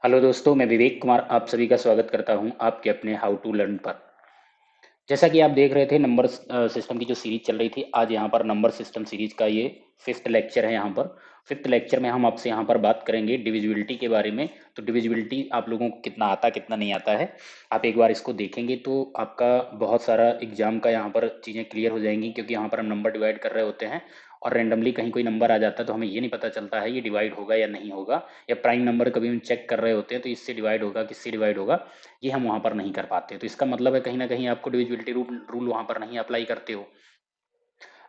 Hello दोस्तों, मैं विवेक कुमार आप सभी का स्वागत करता हूं आपके अपने हाउ टू लर्न पर। जैसा कि आप देख रहे थे नंबर सिस्टम की जो सीरीज चल रही थी, आज यहाँ पर नंबर सिस्टम सीरीज का ये फिफ्थ लेक्चर है। यहाँ पर फिफ्थ लेक्चर में हम आपसे यहाँ पर बात करेंगे डिविजिबिलिटी के बारे में। तो डिविजिबिलिटी आप लोगों को कितना आता कितना नहीं आता है, आप एक बार इसको देखेंगे तो आपका बहुत सारा एग्जाम का यहाँ पर चीज़ें क्लियर हो जाएंगी, क्योंकि यहाँ पर हम नंबर डिवाइड कर रहे होते हैं और रेंडमली कहीं कोई नंबर आ जाता है तो हमें ये नहीं पता चलता है ये डिवाइड होगा या नहीं होगा, या प्राइम नंबर कभी हम चेक कर रहे होते हैं तो इससे डिवाइड होगा किससे डिवाइड होगा, ये हम वहां पर नहीं कर पाते। तो इसका मतलब है कहीं ना कहीं आपको डिविजिबिलिटी रूल वहां पर नहीं अप्लाई करते हो।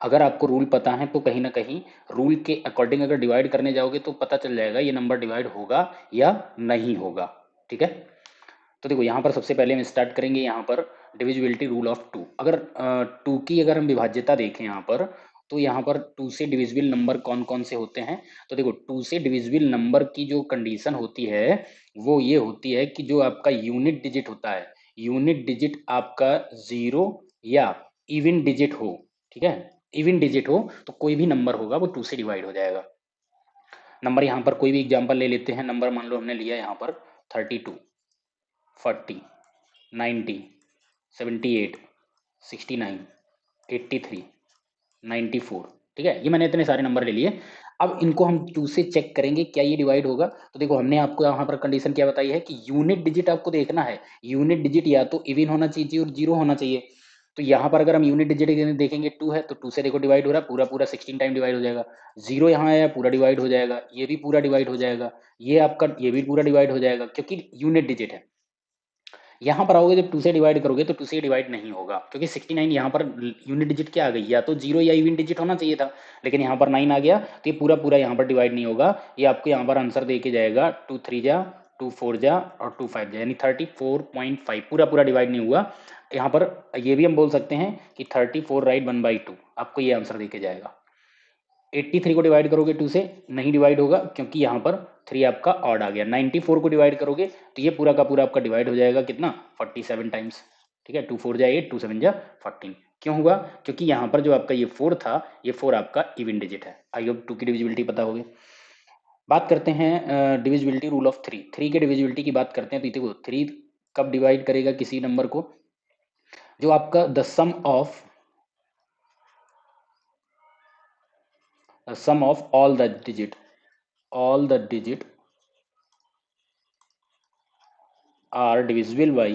अगर आपको रूल पता है तो कहीं ना कहीं रूल के अकॉर्डिंग अगर डिवाइड करने जाओगे तो पता चल जाएगा ये नंबर डिवाइड होगा या नहीं होगा। ठीक है, तो देखो यहाँ पर सबसे पहले हम स्टार्ट करेंगे यहाँ पर डिविजिबिलिटी रूल ऑफ टू। अगर टू की अगर हम विभाज्यता देखें यहाँ पर, तो यहाँ पर टू से डिविजिबल नंबर कौन कौन से होते हैं। तो देखो टू से डिविजिबल नंबर की जो कंडीशन होती है वो ये होती है कि जो आपका यूनिट डिजिट होता है, यूनिट डिजिट आपका जीरो या इवन डिजिट हो। ठीक है, इवन डिजिट हो तो कोई भी नंबर होगा वो टू से डिवाइड हो जाएगा। नंबर यहाँ पर कोई भी एग्जांपल ले लेते हैं। नंबर मान लो हमने लिया यहाँ पर 32, 40, 90, 78, 69, 83, 94। ठीक है, ये मैंने इतने सारे नंबर ले लिए। अब इनको हम टू से चेक करेंगे क्या ये डिवाइड होगा। तो देखो हमने आपको यहाँ पर कंडीशन क्या बताई है कि यूनिट डिजिट आपको देखना है, यूनिट डिजिट या तो इवन होना चाहिए और जीरो होना चाहिए। तो यहाँ पर अगर हम यूनिट डिजिट देखेंगे टू है तो टू से देखो डिवाइड हो रहा है, पूरा पूरा 16 टाइम डिवाइड हो जाएगा। जीरो यहाँ आया पूरा डिवाइड हो जाएगा, ये भी पूरा डिवाइड हो जाएगा, ये आपका ये भी पूरा डिवाइड हो जाएगा क्योंकि यूनिट डिजिट है। यहाँ पर आओगे जब टू से डिवाइड करोगे तो टू से डिवाइड नहीं होगा, क्योंकि 69 यहाँ पर यूनिट डिजिट क्या आ गई, या तो जीरो या इवन डिजिट होना चाहिए था, लेकिन यहाँ पर 9 आ गया तो ये पूरा पूरा यहाँ पर डिवाइड नहीं होगा। ये आपको यहाँ पर आंसर दे के जाएगा 2 3 जा, 2 4 जा और 2 5 जा, यानी 34.5 पूरा पूरा डिवाइड नहीं हुआ। यहाँ पर ये भी हम बोल सकते हैं कि 34 राइट 1/2 आपको ये आंसर दे के जाएगा। 83 को डिवाइड करोगे टू से नहीं डिवाइड होगा क्योंकि यहाँ पर थ्री आपका ऑड आ गया। 94 को डिवाइड करोगे तो ये पूरा का पूरा आपका डिवाइड हो जाएगा कितना, 47 टाइम्स। ठीक है, 2 4 जा 8, 2 7 जा 14। क्यों हुआ, क्योंकि यहाँ पर जो आपका ये 4 था, ये 4 आपका इवन डिजिट है। आई होप टू की डिविजिबिलिटी पता होगी। बात करते हैं divisibility rule of three. Three के डिविजिबिलिटी की बात करते हैं तो देखो थ्री कब डिवाइड करेगा किसी नंबर को, जो आपका the sum of all the digit are divisible by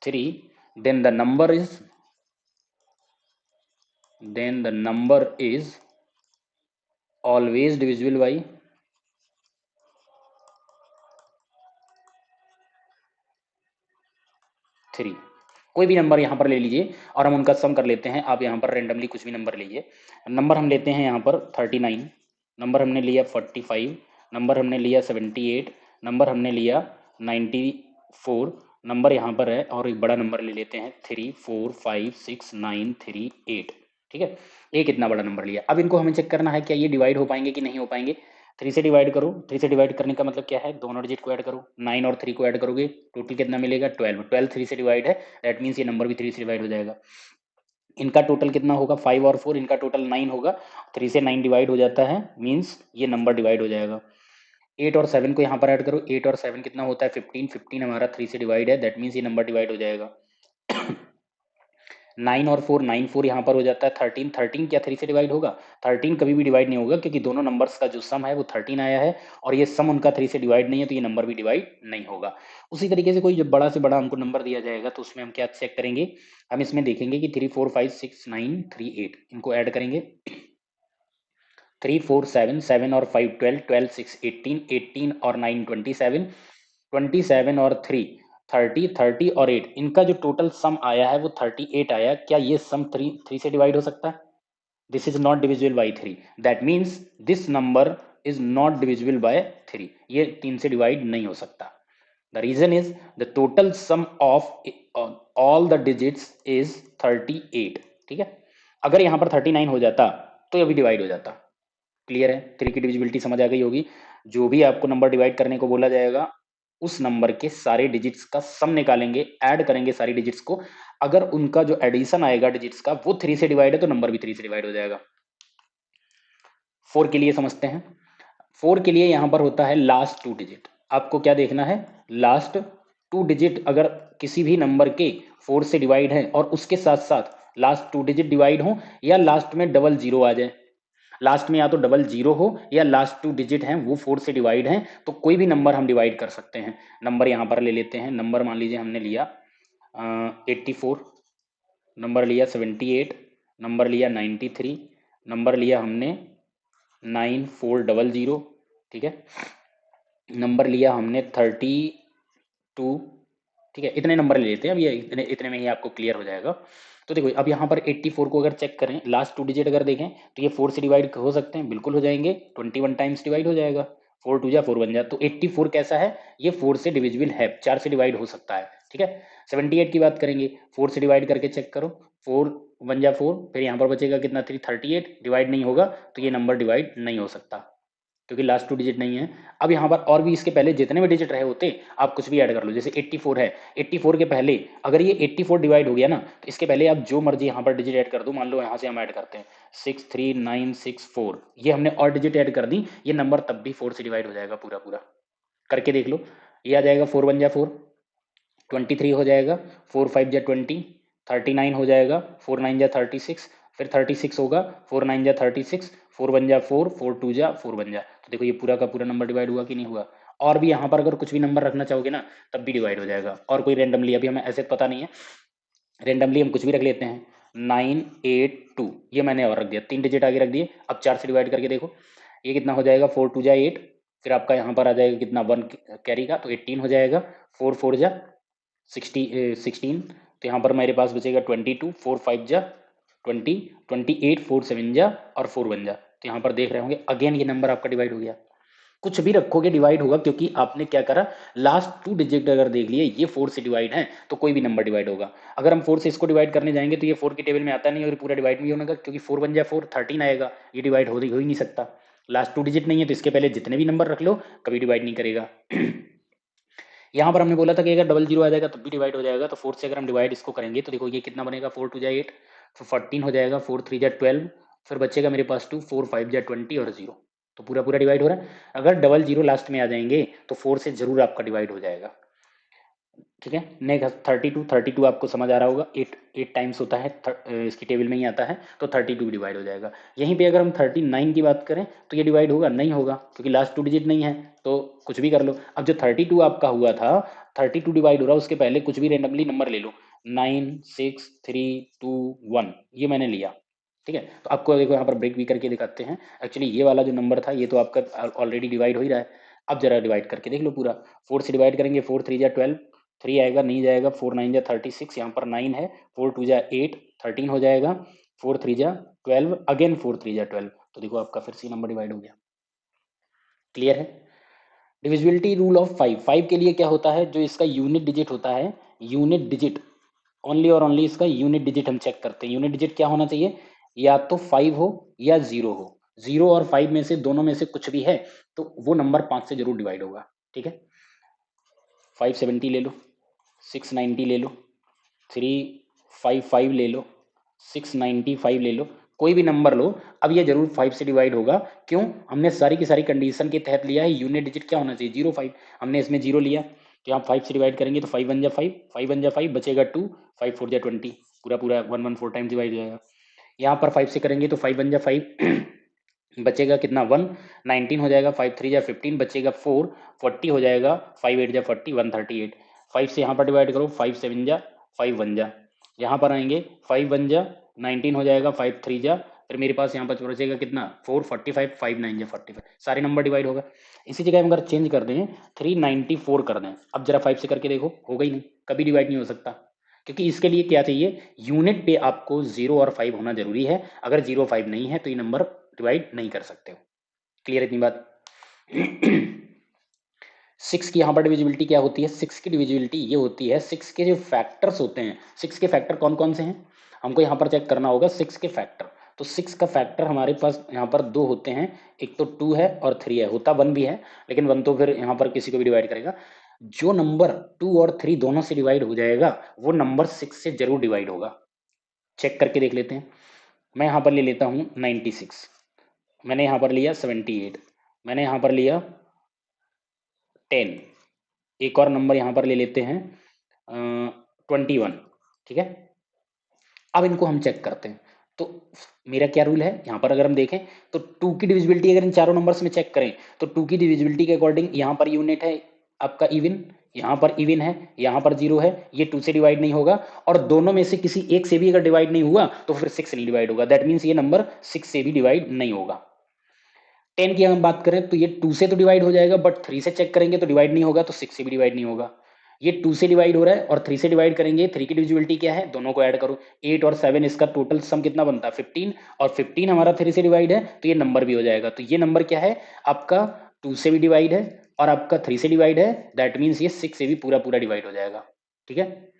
3, then the number is always divisible by 3। कोई भी नंबर यहाँ पर ले लीजिए और हम उनका सम कर लेते हैं। आप यहाँ पर रेंडमली कुछ भी नंबर लीजिए। नंबर हम लेते हैं यहाँ पर 39, नंबर हमने लिया 45, नंबर हमने लिया 78, नंबर हमने लिया 94, नंबर यहाँ पर है और एक बड़ा नंबर ले लेते हैं 3 4 5 6 9 3 8। ठीक है, एक इतना बड़ा नंबर लिया। अब इनको हमें चेक करना है क्या ये डिवाइड हो पाएंगे कि नहीं हो पाएंगे। थ्री से डिवाइड करो, थ्री से डिवाइड करने का मतलब क्या है, दोनों डिजिट को ऐड करो, 9 और 3 को ऐड करोगे टोटल कितना मिलेगा 12। 12 थ्री से डिवाइड है, दैट मीन्स ये नंबर भी थ्री से डिवाइड हो जाएगा। इनका टोटल कितना होगा 5 और 4, इनका टोटल 9 होगा। थ्री से 9 डिवाइड हो जाता है, मीन्स ये नंबर डिवाइड हो जाएगा। 8 और 7 को यहाँ पर ऐड करो, 8 और 7 कितना होता है 15, 15 हमारा थ्री से डिवाइड है, दैट मीन्स ये नंबर डिवाइड हो जाएगा। 9 और 4, 9 4 यहाँ पर हो जाता है 13, 13 क्या थ्री से डिवाइड होगा, 13 कभी भी डिवाइड नहीं होगा क्योंकि दोनों नंबर्स का जो सम है वो 13 आया है और ये सम उनका थ्री से डिवाइड नहीं है, तो ये नंबर भी डिवाइड नहीं होगा। उसी तरीके से कोई जब बड़ा से बड़ा हमको नंबर दिया जाएगा तो उसमें हम क्या चेक करेंगे, हम इसमें देखेंगे कि 3 4 5 6 9 3 8 इनको ऐड करेंगे। 3 4 7, 7 और 5 12, 12 6 18, 18 और 9 27, 27 और 3 30, 30 और 8 इनका जो टोटल सम आया है वो 38 आया। क्या ये सम थ्री से डिवाइड हो सकता है, this is not divisible by three, that means this number is not divisible by three, ये तीन से डिवाइड नहीं हो सकता। The reason is the total sum of all the digits is 38। ठीक है, अगर यहां पर 39 हो जाता तो ये भी डिवाइड हो जाता। क्लियर है, थ्री की डिविजिबिलिटी समझ आ गई होगी। जो भी आपको नंबर डिवाइड करने को बोला जाएगा उस नंबर के सारे डिजिट्स का सम निकालेंगे, ऐड करेंगे सारी डिजिट्स को। अगर उनका जो एडिशन आएगा डिजिट्स का वो थ्री से डिवाइड है तो नंबर भी थ्री से डिवाइड हो जाएगा। 4 के लिए समझते हैं। 4 के लिए यहाँ पर होता है लास्ट 2 डिजिट। आपको क्या देखना है, लास्ट 2 डिजिट अगर किसी भी नंबर के 4 से डिवाइड है और उसके साथ साथ लास्ट 2 डिजिट डिवाइड हो या लास्ट में डबल जीरो आ जाए, लास्ट में या तो डबल जीरो हो या लास्ट 2 डिजिट हैं वो 4 से डिवाइड हैं, तो कोई भी नंबर हम डिवाइड कर सकते हैं। नंबर यहाँ पर ले लेते हैं। नंबर मान लीजिए हमने लिया 84, नंबर लिया 78, नंबर लिया 93, नंबर लिया हमने 9400, ठीक है, नंबर लिया हमने 32, ठीक है, इतने नंबर ले लेते हैं। अब ये इतने इतने में ही आपको क्लियर हो जाएगा। तो देखो अब यहाँ पर 84 को अगर चेक करें, लास्ट 2 डिजिट अगर देखें तो ये 4 से डिवाइड हो सकते हैं, बिल्कुल हो जाएंगे, 21 टाइम्स डिवाइड हो जाएगा, 4 2 जा 4 1 जा। तो 84 कैसा है, ये 4 से डिविजिबल है, 4 से डिवाइड हो सकता है, ठीक है। 78 की बात करेंगे, 4 से डिवाइड करके चेक करो, 4 1 जा 4, फिर यहाँ पर बचेगा कितना 3, 38 डिवाइड नहीं होगा, तो ये नंबर डिवाइड नहीं हो सकता क्योंकि लास्ट 2 डिजिट नहीं है। अब यहाँ पर और भी इसके पहले जितने भी डिजिट रहे होते आप कुछ भी ऐड कर लो, जैसे 84 है, 84 के पहले अगर ये 84 डिवाइड हो गया ना, तो इसके पहले आप जो मर्जी यहाँ पर डिजिट ऐड कर दो। मान लो यहाँ से हम ऐड करते हैं 63964, ये हमने और डिजिट ऐड कर दी, ये नंबर तब भी 4 से डिवाइड हो जाएगा पूरा पूरा। करके देख लो, ये आ जाएगा 4 1 जा 4, 23 हो जाएगा, 4 5 जा 20, 39 हो जाएगा, 4 9 जा 36, फिर 36 होगा, 4 9 जा 36, 4 1 जा 4, 4 2 जा 4 1 जा। तो देखो ये पूरा का पूरा नंबर डिवाइड हुआ कि नहीं हुआ। और भी यहाँ पर अगर कुछ भी नंबर रखना चाहोगे ना तब भी डिवाइड हो जाएगा, और कोई रेंडमली, अभी हमें ऐसे पता नहीं है, रेंडमली हम कुछ भी रख लेते हैं। 982 ये मैंने और रख दिया, 3 डिजिट आगे रख दिए। अब 4 से डिवाइड करके देखो, ये कितना हो जाएगा, 4 2 जा 8, फिर आपका यहाँ पर आ जाएगा कितना 1 कैरी का, तो 18 हो जाएगा, 4 4 जा 16, तो यहाँ पर मेरे पास बचेगा 22, 4 5 जा 20, 28, 4 7 जा और 4 1 जा। तो यहाँ पर देख रहे होंगे अगेन ये नंबर आपका डिवाइड हो गया। कुछ भी रखोगे डिवाइड होगा, क्योंकि आपने क्या करा, लास्ट 2 डिजिट अगर देख लिए ये 4 से डिवाइड है तो कोई भी नंबर डिवाइड होगा। अगर हम 4 से इसको डिवाइड करने जाएंगे तो ये 4 की टेबल में आता नहीं और पूरा डिवाइड नहीं होगा, क्योंकि 4 1 जा 4 13 आएगा, ये डिवाइड हो ही नहीं सकता। लास्ट 2 डिजिट नहीं है तो इसके पहले जितने भी नंबर रख लो कभी डिवाइड नहीं करेगा। यहाँ पर हमने बोला था कि अगर डबल जीरो आ जाएगा तब भी डिवाइड हो जाएगा, तो 4 से अगर हम डिवाइड इसको करेंगे तो देखो ये कितना बनेगा, 4 2 जा 8, फिर 14 हो जाएगा, 4 3 जा 12, फिर बचेगा मेरे पास 2, 4 5 जा 20 और 0, तो पूरा पूरा डिवाइड हो रहा है। अगर डबल जीरो लास्ट में आ जाएंगे तो 4 से जरूर आपका डिवाइड हो जाएगा, ठीक है। नेक्स्ट 32 आपको समझ आ रहा होगा, 8 टाइम्स होता है, इसकी टेबल में ही आता है, तो 32 डिवाइड हो जाएगा। यहीं पे अगर हम 39 की बात करें तो ये डिवाइड होगा नहीं होगा, क्योंकि लास्ट 2 डिजिट नहीं है, तो कुछ भी कर लो। अब जो 32 आपका हुआ था, 32 डिवाइड हो रहा है, उसके पहले कुछ भी रेंडमली नंबर ले लो, 9 6 3 2 1 ये मैंने लिया, ठीक है। तो आपको देखो यहाँ पर ब्रेक भी करके दिखाते हैं। एक्चुअली ये वाला जो नंबर था ये तो आपका ऑलरेडी डिवाइड हो ही रहा है। अब जरा डिवाइड करके देख लो पूरा, 4 से डिवाइड करेंगे, 4 3 जा 12, 3 आएगा नहीं जाएगा, 4 9 जा 36, यहाँ पर 9 है, 4 2 जा 8, 13 हो जाएगा, 4 3 जा 12, अगेन 4 3 जा 12, तो देखो आपका फिर से नंबर डिवाइड हो गया। क्लियर है। डिविजिबिलिटी रूल ऑफ 5, 5 के लिए क्या होता है, जो इसका यूनिट डिजिट होता है, यूनिट डिजिट ओनली और ओनली इसका यूनिट डिजिट हम चेक करते हैं। यूनिट डिजिट क्या होना चाहिए, या तो 5 हो या 0 हो, 0 और 5 में से दोनों में से कुछ भी है तो वो नंबर 5 से जरूर डिवाइड होगा, ठीक है। 570 ले लो, 690 ले लो, 355 ले लो, 695 ले लो, कोई भी नंबर लो, अब ये जरूर 5 से डिवाइड होगा। क्यों, हमने सारी की सारी कंडीशन के तहत लिया है। यूनिट डिजिट क्या होना चाहिए, 0 5, हमने इसमें 0 लिया, तो यहाँ 5 से डिवाइड करेंगे तो 5 1 जा 5, 5 1 जा 5, बचेगा 2, 5 4 जा 20, पूरा पूरा 114 टाइम्स डिवाइड हो जाएगा। यहाँ पर 5 से करेंगे तो 5 1 जा 5 बचेगा कितना 1, 19 हो जाएगा, 5 3 जा 15, बचेगा 4, 40 हो जाएगा, 5 8 जा 40, 138। 5 से यहाँ पर डिवाइड करो, 5 7 जा 5 1 जा, यहाँ पर आएंगे 5 1 जा 19 हो जाएगा, 5 3 जा, फिर मेरे पास यहाँ पर बचेगा कितना 4 45, 5 9 जा 45, सारे नंबर डिवाइड होगा। इसी जगह हम अगर चेंज कर दें 394 कर दें, अब जरा 5 से करके देखो, होगा ही नहीं, कभी डिवाइड नहीं हो सकता, क्योंकि इसके लिए क्या चाहिए, यूनिट पे आपको 0 और 5 होना जरूरी है। अगर 0 5 नहीं है तो ये नंबर डिवाइड नहीं कर सकते हो। क्लियर इतनी बात। 6 की यहाँ पर डिविजिबिलिटी क्या होती है, 6 की डिविजिबिलिटी ये होती है, 6 के जो फैक्टर्स होते हैं, 6 के फैक्टर कौन कौन से हैं हमको यहाँ पर चेक करना होगा। 6 के फैक्टर, तो 6 का फैक्टर हमारे पास यहाँ पर 2 होते हैं, एक तो 2 है और 3 है, होता 1 भी है, लेकिन 1 तो फिर यहाँ पर किसी को भी डिवाइड करेगा। जो नंबर 2 और 3 दोनों से डिवाइड हो जाएगा वो नंबर 6 से जरूर डिवाइड होगा। चेक करके देख लेते हैं। मैं यहाँ पर ले लेता हूँ 96, मैंने यहाँ पर लिया 78, मैंने यहाँ पर लिया 10, एक और नंबर यहाँ पर ले लेते हैं 21, ठीक है। अब इनको हम चेक करते हैं। तो मेरा क्या रूल है यहाँ पर, अगर हम देखें तो 2 की डिविजिबिलिटी अगर इन चारों नंबर्स में चेक करें तो 2 की डिविजिबिलिटी के अकॉर्डिंग यहाँ पर यूनिट है आपका इवन, यहाँ पर इवन है, यहाँ पर 0 है, ये 2 से डिवाइड नहीं होगा, और दोनों में से किसी एक से भी अगर डिवाइड नहीं हुआ तो फिर 6 से नहीं डिवाइड होगा। दैट मीन्स ये नंबर 6 से भी डिवाइड नहीं होगा। 10 की हम बात करें तो ये 2 से तो डिवाइड हो जाएगा, बट 3 से चेक करेंगे तो डिवाइड नहीं होगा, तो 6 से भी डिवाइड नहीं होगा। ये 2 से डिवाइड हो रहा है और 3 से डिवाइड करेंगे, 3 की डिविजिबिलिटी क्या है, दोनों को ऐड करो, 8 और 7, इसका टोटल सम कितना बनता है 15, और 15 हमारा 3 से डिवाइड है तो ये नंबर भी हो जाएगा। तो ये नंबर क्या है आपका 2 से भी डिवाइड है और आपका 3 से डिवाइड है, दैट मीन्स ये 6 से भी पूरा पूरा डिवाइड हो जाएगा, ठीक है।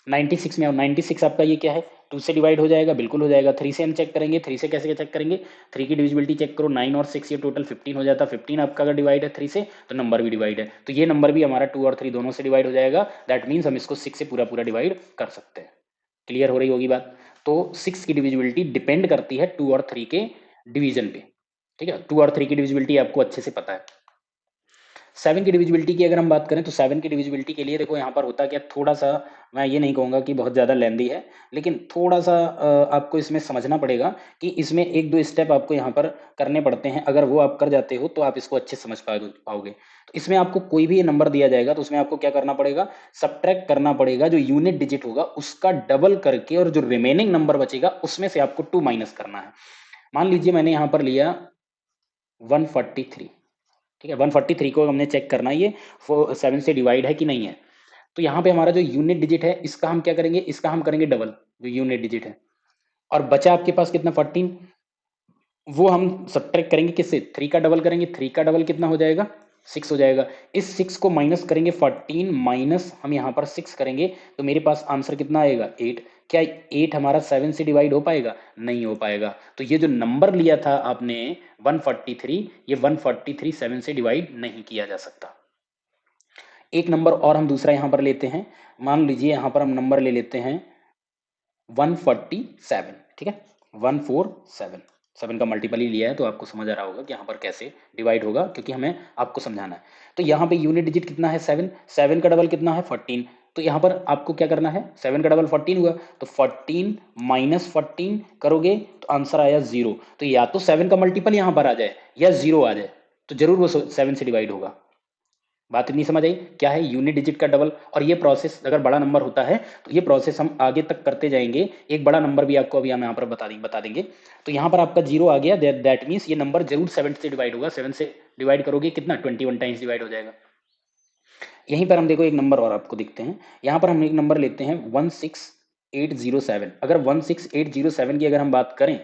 96 में, और 96 आपका ये क्या है 2 से डिवाइड हो जाएगा, बिल्कुल हो जाएगा। 3 से हम चेक करेंगे, 3 से कैसे चेक करेंगे, 3 की डिविजिबिलिटी चेक करो, 9 और 6 ये टोटल 15 हो जाता है। 15 आपका अगर डिवाइड है 3 से तो नंबर भी डिवाइड है, तो ये नंबर भी हमारा 2 और 3 दोनों से डिवाइड हो जाएगा। दैट मीन्स हम इसको 6 से पूरा पूरा डिवाइड कर सकते हैं। क्लियर हो रही होगी बात। तो 6 की डिविजिबिलिटी डिपेंड करती है 2 और 3 के डिवीजन पे, ठीक है। 2 और 3 की डिविजिबिलिटी आपको अच्छे से पता है। 7 की डिविजिबिलिटी की अगर हम बात करें तो 7 की डिविजिबिलिटी के लिए देखो यहाँ पर होता क्या, थोड़ा सा मैं ये नहीं कहूँगा कि बहुत ज़्यादा लेंदी है, लेकिन थोड़ा सा आपको इसमें समझना पड़ेगा कि इसमें एक दो स्टेप आपको यहाँ पर करने पड़ते हैं। अगर वो आप कर जाते हो तो आप इसको अच्छे समझ पाओगे। तो इसमें आपको कोई भी नंबर दिया जाएगा तो उसमें आपको क्या करना पड़ेगा, सब्ट्रैक्ट करना पड़ेगा, जो यूनिट डिजिट होगा उसका डबल करके, और जो रिमेनिंग नंबर बचेगा उसमें से आपको 2 माइनस करना है। मान लीजिए मैंने यहाँ पर लिया 143, ठीक है। 143 को हमने चेक करना है ये 7 से डिवाइड है कि नहीं है। तो यहाँ पे हमारा जो यूनिट डिजिट है इसका हम क्या करेंगे, इसका हम करेंगे डबल, जो यूनिट डिजिट है, और बचा आपके पास कितना 14, वो हम सब्ट्रैक्ट करेंगे किससे, 3 का डबल करेंगे, 3 का डबल कितना हो जाएगा 6 हो जाएगा। इस 6 को माइनस करेंगे, 14 माइनस हम यहाँ पर 6 करेंगे तो मेरे पास आंसर कितना आएगा 8। क्या 8 हमारा 7 से डिवाइड हो पाएगा, नहीं हो पाएगा। तो ये जो नंबर लिया था आपने 143, ये 143 7 से डिवाइड नहीं किया जा सकता। एक नंबर और हम दूसरा यहाँ पर लेते हैं, मान लीजिए यहाँ पर हम नंबर ले लेते हैं 147, ठीक है। 147, 7 का मल्टीपल ही लिया है तो आपको समझ आ रहा होगा कि यहाँ पर कैसे डिवाइड होगा, क्योंकि हमें आपको समझाना है। तो यहाँ पे यूनिट डिजिट कितना है 7, 7 का डबल कितना है 14, तो यहाँ पर आपको क्या करना है, 7 का डबल 14 हुआ, तो 14 माइनस 14 करोगे तो आंसर आया 0। तो या तो 7 का मल्टीपल यहाँ पर आ जाए या 0 आ जाए, तो जरूर वो 7 से डिवाइड होगा। बात इतनी समझ आई, क्या है यूनिट डिजिट का डबल। और ये प्रोसेस अगर बड़ा नंबर होता है तो ये प्रोसेस हम आगे तक करते जाएंगे। एक बड़ा नंबर भी आपको अभी हम यहाँ पर बता देंगे। तो यहाँ पर आपका 0 आ गया, दैट मीन्स ये नंबर जरूर 7 से डिवाइड होगा। 7 से डिवाइड करोगे कितना 21 टाइम्स डिवाइड हो जाएगा। यहीं पर हम देखो एक नंबर और आपको दिखते हैं, यहाँ पर हम एक नंबर लेते हैं 16807। अगर 16807 की अगर हम बात करें,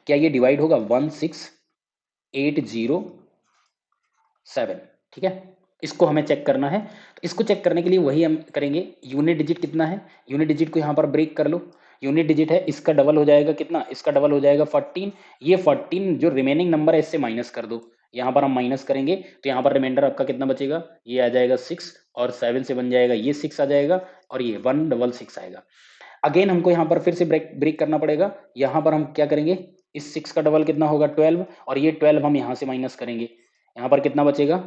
क्या ये डिवाइड होगा 16807, ठीक है। इसको हमें चेक करना है, तो इसको चेक करने के लिए वही हम करेंगे, यूनिट डिजिट कितना है, यूनिट डिजिट को यहाँ पर ब्रेक कर लो। यूनिट डिजिट है, इसका डबल हो जाएगा कितना, इसका डबल हो जाएगा 14। ये 14 जो रिमेनिंग नंबर है इससे माइनस कर दो, यहाँ पर हम माइनस करेंगे तो यहाँ पर रिमाइंडर आपका कितना बचेगा, ये आ जाएगा 6, और 7 से बन जाएगा ये 6 आ जाएगा, और ये 166 आएगा। अगेन हमको यहाँ पर फिर से ब्रेक करना पड़ेगा। यहाँ पर हम क्या करेंगे, इस 6 का डबल कितना होगा 12, और ये 12 हम यहाँ से माइनस करेंगे, यहाँ पर कितना बचेगा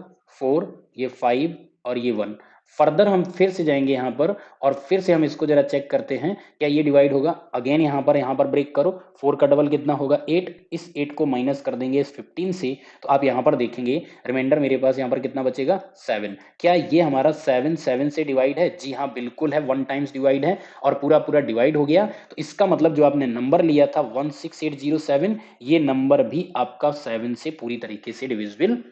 4, ये 5 और ये 1। फर्दर हम फिर से जाएंगे यहाँ पर, और फिर से हम इसको जरा चेक करते हैं क्या ये डिवाइड होगा। अगेन यहाँ पर ब्रेक करो, 4 का डबल कितना होगा 8, इस 8 को माइनस कर देंगे इस 15 से, तो आप यहाँ पर देखेंगे रिमाइंडर मेरे पास यहाँ पर कितना बचेगा 7। क्या ये हमारा 7 7 से डिवाइड है, जी हाँ बिल्कुल है, 1 टाइम्स डिवाइड है और पूरा पूरा डिवाइड हो गया। तो इसका मतलब जो आपने नंबर लिया था 16807, ये नंबर भी आपका 7 से पूरी तरीके से डिविजिबल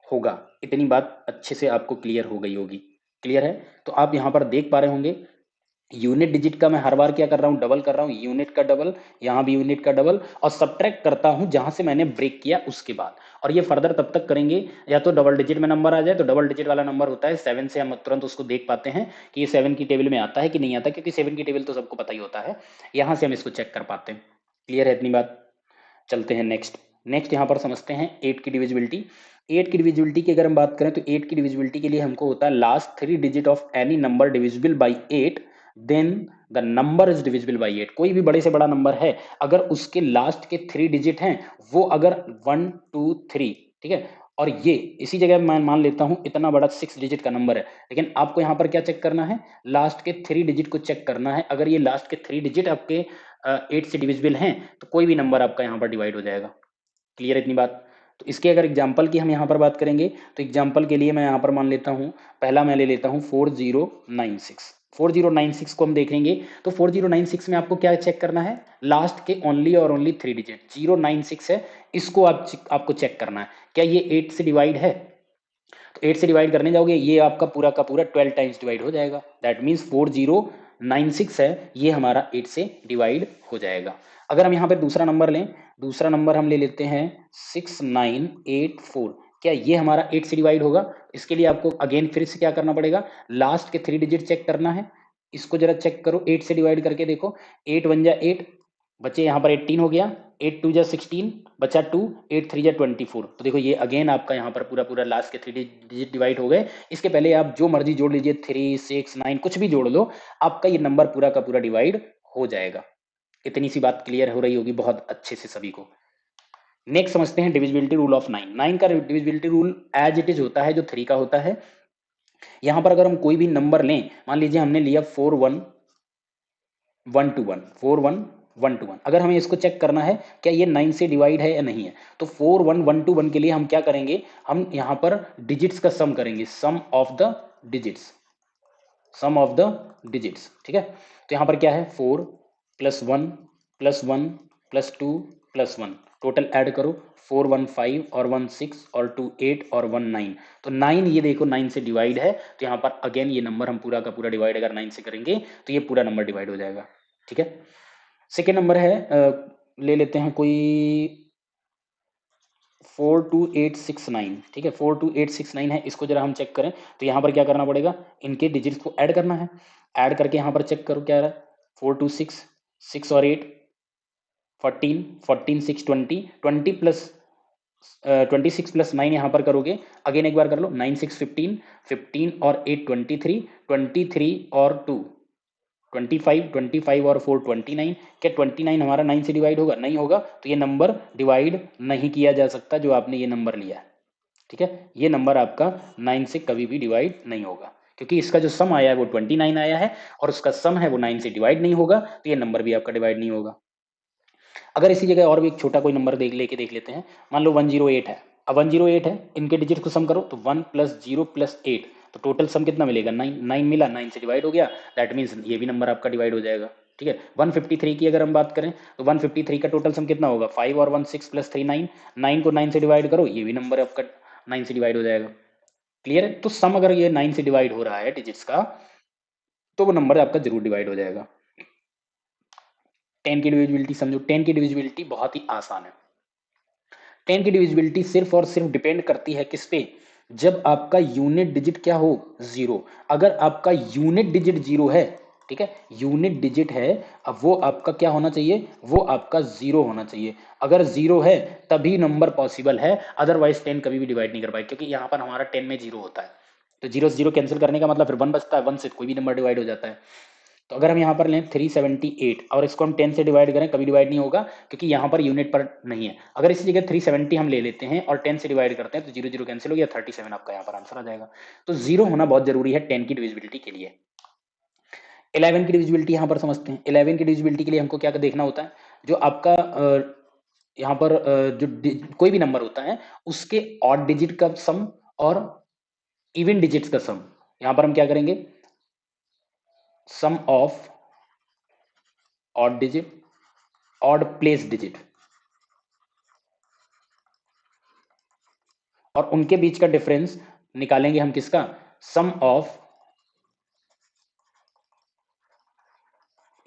होगा। इतनी बात अच्छे से आपको क्लियर हो गई होगी। क्लियर है, तो आप यहाँ पर देख पा रहे होंगे यूनिट डिजिट का मैं हर बार क्या कर रहा हूँ, डबल कर रहा हूँ, यूनिट का डबल, यहाँ भी यूनिट का डबल, और सब्ट्रैक्ट करता हूँ जहां से मैंने ब्रेक किया उसके बाद। और ये फर्दर तब तक करेंगे या तो डबल डिजिट में नंबर आ जाए, तो डबल डिजिट वाला नंबर होता है 7 से हम तुरंत उसको देख पाते हैं कि ये 7 की टेबल में आता है कि नहीं आता, क्योंकि 7 की टेबल तो सबको पता ही होता है, यहाँ से हम इसको चेक कर पाते हैं। क्लियर है इतनी बात। चलते हैं नेक्स्ट यहाँ पर समझते हैं 8 की डिविजिबिलिटी। 8 की डिविजिबिलिटी की अगर हम बात करें तो 8 की डिविजिबिलिटी के लिए हमको होता है last 3 digit of any number divisible by 8 then the number is divisible by 8। कोई भी बड़े से बड़ा नंबर है, अगर उसके लास्ट के 3 डिजिट हैं, वो अगर 1 2 3, ठीक है, और ये इसी जगह मैं मान लेता हूं इतना बड़ा 6 डिजिट का नंबर है, लेकिन आपको यहां पर क्या चेक करना है, लास्ट के 3 डिजिट को चेक करना है। अगर ये लास्ट के 3 डिजिट आपके 8 से डिविजिबल हैं, तो कोई भी नंबर आपका यहां पर डिवाइड हो जाएगा। क्लियर इतनी बात? तो इसके अगर एग्जाम्पल की हम यहाँ पर बात करेंगे, तो एग्जाम्पल के लिए मैं यहाँ पर मान लेता हूँ, पहला मैं ले लेता हूँ 4096। 4096 को हम देखेंगे, तो 4096 में आपको क्या चेक करना है, लास्ट के ओनली और ओनली 3 डिजिट 096 है, इसको आपको चेक करना है, क्या ये 8 से डिवाइड है। तो 8 से डिवाइड करने जाओगे, ये आपका पूरा का पूरा 12 टाइम्स डिवाइड हो जाएगा। दैट मीन्स 4096 है, ये हमारा 8 से डिवाइड हो जाएगा। अगर हम यहाँ पे दूसरा नंबर लें, दूसरा नंबर हम ले लेते हैं 6984। क्या ये हमारा 8 से डिवाइड होगा? इसके लिए आपको अगेन फिर से क्या करना पड़ेगा, लास्ट के 3 डिजिट चेक करना है। इसको जरा चेक करो, 8 से डिवाइड करके देखो, 8 1 जा 8, बचे यहाँ पर 18 हो गया, 8 2 जा 16, बचा 2, 8 3 जा 24। तो देखो ये अगेन आपका यहाँ पर पूरा पूरा लास्ट के 3 डिजिट डिवाइड हो गए। इसके पहले आप जो मर्जी जोड़ लीजिए, 3 6 9 कुछ भी जोड़ लो, आपका ये नंबर पूरा का पूरा डिवाइड हो जाएगा। इतनी सी बात क्लियर हो रही होगी बहुत अच्छे से सभी को। नेक्स्ट समझते हैं डिविजिबिलिटी रूल ऑफ 9। 9 का divisibility rule as it is होता है जो 3 का होता है। यहां पर अगर हम कोई भी नंबर लें, मान लीजिए हमने लिया 41 4 1 1 2 1, अगर हमें इसको चेक करना है क्या ये 9 से डिवाइड है या नहीं है, तो 4 1 1 2 1 के लिए हम क्या करेंगे, हम यहाँ पर डिजिट्स का सम करेंगे, sum of the digits, sum of the digits, ठीक है। तो यहाँ पर क्या है, 4 +1 +1 +2 +1, टोटल ऐड करो, 4 1 5 और 1 6 और 2 8 और 1 9। तो 9 ये देखो 9 से डिवाइड है, तो यहाँ पर अगेन ये नंबर हम पूरा का पूरा डिवाइड अगर 9 से करेंगे तो ये पूरा नंबर डिवाइड हो जाएगा, ठीक है। सेकेंड नंबर है, ले लेते हैं कोई 42869, ठीक है, 42869 है, इसको जरा हम चेक करें, तो यहाँ पर क्या करना पड़ेगा, इनके डिजिट्स को ऐड करना है। ऐड करके यहाँ पर चेक करो क्या आ रहा है, 426 6 और 8 14 14 6 20 20 प्लस 26 प्लस 9 यहाँ पर करोगे, अगेन एक बार कर लो, 9 6 15 15 और 8 23 23 और 2 25 25 और 4 29। क्या 29 हमारा 9 से डिवाइड होगा? नहीं होगा, तो ये नंबर डिवाइड नहीं किया जा सकता जो आपने ये नंबर लिया है, ठीक है। ये नंबर आपका 9 से कभी भी डिवाइड नहीं होगा, क्योंकि इसका जो सम आया है वो 29 आया है, और उसका सम है वो 9 से डिवाइड नहीं होगा, तो ये नंबर भी आपका डिवाइड नहीं होगा। अगर इसी जगह और भी एक छोटा कोई नंबर देख लेते हैं, मान लो 108 है। अब 108 है, इनके डिजिट को सम करो, तो 1 + 0 + 8, तो टोटल सम कितना मिलेगा, 9 9 मिला, 9 से डिवाइड हो गया, दैट मीन्स ये भी नंबर आपका डिवाइड हो जाएगा, ठीक है। 153 की अगर हम बात करें, तो 153 का टोटल सम कितना होगा, 5 और 1 6 + 3 9, 9 को 9 से डिवाइड करो, ये भी नंबर आपका 9 से डिवाइड हो जाएगा। क्लियर है? तो सम अगर ये 9 से डिवाइड हो रहा है डिजिट्स का, तो वो नंबर आपका जरूर डिवाइड हो जाएगा। 10 की डिविजिबिलिटी समझो, 10 की डिविजिबिलिटी बहुत ही आसान है। 10 की डिविजिबिलिटी सिर्फ और सिर्फ डिपेंड करती है किस पे, जब आपका यूनिट डिजिट क्या हो, 0। अगर आपका यूनिट डिजिट 0 है, ठीक है, यूनिट डिजिट है, अब वो आपका क्या होना चाहिए, वो आपका 0 होना चाहिए। अगर 0 है तभी नंबर पॉसिबल है, अदरवाइज 10 कभी भी डिवाइड नहीं कर पाए, क्योंकि यहाँ पर हमारा 10 में 0 होता है, तो 0 से 0 कैंसिल करने का मतलब फिर 1 बचता है, 1 से कोई भी नंबर डिवाइड हो जाता है। तो अगर हम यहाँ पर लें 378 और इसको हम 10 से डिवाइड करें, कभी डिवाइड नहीं होगा, क्योंकि यहाँ पर यूनिट पर नहीं है। अगर इसी जगह 370 हम ले लेते हैं और 10 से डिवाइड करते हैं, तो 0 0 कैंसिल हो गया, 37 आपका यहाँ पर आंसर आ जाएगा। तो 0 होना बहुत जरूरी है 10 की डिविजिबिलिटी के लिए। 11 की डिविजिबिलिटी यहाँ पर समझते हैं। 11 की डिविजिबिलिटी के लिए हमको क्या देखना होता है, जो आपका यहाँ पर जो कोई भी नंबर होता है उसके ऑड डिजिट का सम और इवन डिजिट्स का सम, यहाँ पर हम क्या करेंगे, sum of odd digit, odd place digit, और उनके बीच का डिफरेंस निकालेंगे हम किसका, sum of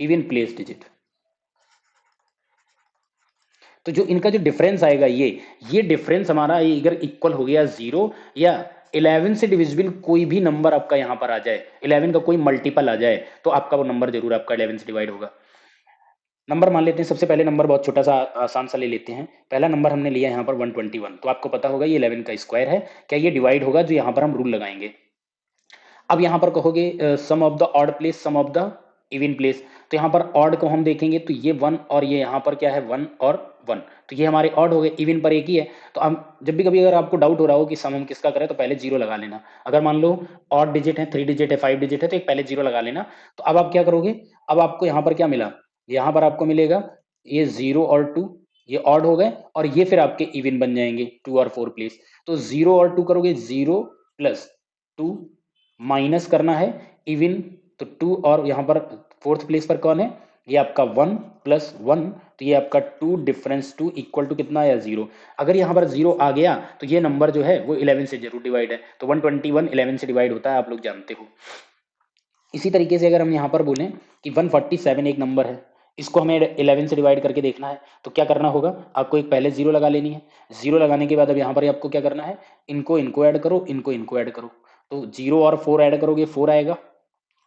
even place digit. तो जो इनका जो डिफरेंस आएगा, ये डिफरेंस हमारा अगर इक्वल हो गया 0, या 11 से डिविजिबल कोई भी नंबर आपका यहां पर आ जाए, 11 का कोई मल्टीपल आ जाए, तो आपका वो नंबर जरूर आपका 11 से डिवाइड होगा। नंबर मान लेते हैं, सबसे पहले नंबर बहुत छोटा सा आसान सा ले लेते हैं। पहला नंबर हमने लिया यहाँ पर 121, तो आपको पता होगा ये 11 का स्क्वायर है, क्या ये डिवाइड होगा, जो यहाँ पर हम रूल लगाएंगे। अब यहाँ पर कहोगे sum of the odd place, sum of the even place. तो यहाँ पर ऑड को हम देखेंगे तो ये 1 और ये यहाँ पर क्या है 1 और 1, तो ये हमारे ऑड हो गए, इवन पर एक ही है। तो अब जब भी कभी अगर आपको डाउट हो रहा हो कि सम हम किसका करें तो पहले जीरो लगा लेना। अगर मान लो ऑड डिजिट है, 3 डिजिट है, 5 डिजिट है, तो एक पहले जीरो लगा लेना। तो अब आप क्या करोगे, अब आपको यहाँ पर क्या मिला, यहाँ पर आपको मिलेगा ये 0 और 2, ये ऑड हो गए और ये फिर आपके इवन बन जाएंगे 2 और 4 प्लेस। तो 0 और 2 करोगे 0 प्लस 2, माइनस करना है इवन, तो 2 और यहाँ पर फोर्थ प्लेस पर कौन है, ये आपका 1 प्लस 1, तो ये आपका 2 डिफरेंस 2 इक्वल टू कितना आया 0। अगर यहाँ पर 0 आ गया तो ये नंबर जो है वो 11 से जरूर डिवाइड है, तो 121 11 से डिवाइड होता है, आप लोग जानते हो। इसी तरीके से अगर हम यहाँ पर बोलें कि 147 एक नंबर है, इसको हमें 11 से डिवाइड करके देखना है, तो क्या करना होगा, आपको एक पहले जीरो लगा लेनी है। जीरो लगाने के बाद अब यहाँ पर आपको क्या करना है, इनको इनको ऐड करो, इनको इनको ऐड करो। तो 0 और 4 ऐड करोगे 4 आएगा,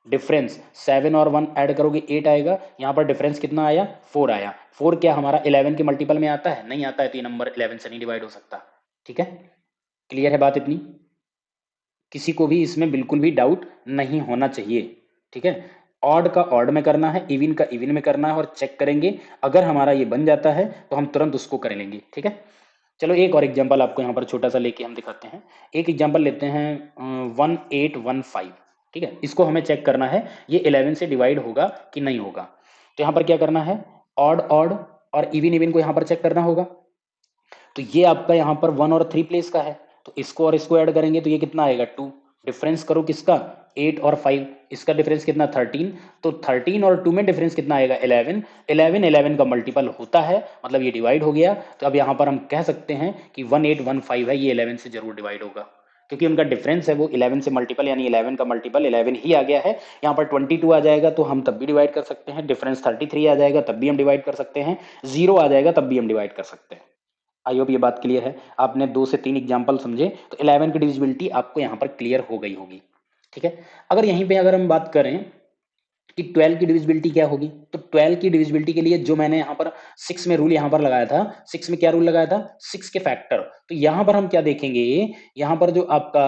डिफरेंस 7 और 1 ऐड करोगे 8 आएगा, यहाँ पर डिफरेंस कितना आया 4 आया। 4 क्या हमारा 11 के मल्टीपल में आता है, नहीं आता है, तो ये नंबर 11 से नहीं डिवाइड हो सकता। ठीक है, क्लियर है बात इतनी, किसी को भी इसमें बिल्कुल भी डाउट नहीं होना चाहिए। ठीक है, ऑड का ऑड में करना है, इवन का इवन में करना है और चेक करेंगे, अगर हमारा ये बन जाता है तो हम तुरंत उसको कर लेंगे। ठीक है, चलो एक और एग्जांपल आपको यहाँ पर छोटा सा लेके हम दिखाते हैं। एक एग्जांपल लेते हैं 1815। ठीक है, इसको हमें चेक करना है ये 11 से डिवाइड होगा कि नहीं होगा। तो यहाँ पर क्या करना है, ऑड ऑड और इवन इवन को यहाँ पर चेक करना होगा। तो ये आपका यहाँ पर 1 और 3 प्लेस का है, तो इसको और इसको ऐड करेंगे तो ये कितना आएगा 2, डिफरेंस करो किसका 8 और 5, इसका डिफरेंस कितना 13, तो 13 और 2 में डिफरेंस कितना आएगा 11, 11 का मल्टीपल होता है, मतलब ये डिवाइड हो गया। तो अब यहाँ पर हम कह सकते हैं कि 1815 है, ये 11 से जरूर डिवाइड होगा, क्योंकि उनका डिफरेंस है वो 11 से मल्टीपल, यानी 11 का मल्टीपल 11 ही आ गया है। यहाँ पर 22 आ जाएगा तो हम तब भी डिवाइड कर सकते हैं, डिफरेंस 33 आ जाएगा तब भी हम डिवाइड कर सकते हैं, 0 आ जाएगा तब भी हम डिवाइड कर सकते हैं। आई होप ये बात क्लियर है, आपने 2 से 3 एग्जाम्पल समझे तो 11 की डिविजिबिलिटी आपको यहाँ पर क्लियर हो गई होगी। ठीक है, अगर यहीं पे अगर हम बात करें कि 12 की डिविजिबिलिटी क्या होगी, तो 12 की डिविजिबिलिटी के लिए जो मैंने यहाँ पर 6 में रूल यहाँ पर लगाया था, 6 में क्या रूल लगाया था, 6 के फैक्टर। तो यहाँ पर हम क्या देखेंगे, यहाँ पर जो आपका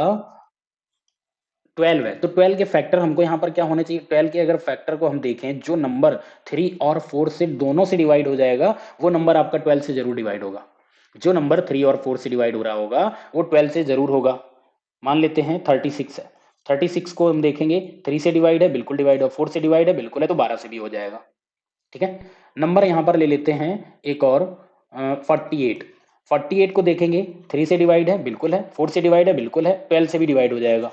12 है, तो 12 के फैक्टर हमको यहाँ पर क्या होने चाहिए, 12 के अगर फैक्टर को हम देखें, जो नंबर 3 और 4 से दोनों से डिवाइड हो जाएगा वो नंबर आपका 12 से जरूर डिवाइड होगा। जो नंबर 3 और 4 से डिवाइड हो रहा होगा वो 12 से जरूर होगा। मान लेते हैं 36 है, 36 को हम देखेंगे 3 से डिवाइड है, बिल्कुल डिवाइड है, 4 से डिवाइड है, बिल्कुल है, तो 12 से भी हो जाएगा। ठीक है, नंबर यहाँ पर ले लेते हैं एक और 48, 48 को देखेंगे 3 से डिवाइड है, बिल्कुल है, 4 से डिवाइड है, बिल्कुल है, 12 से भी डिवाइड हो जाएगा।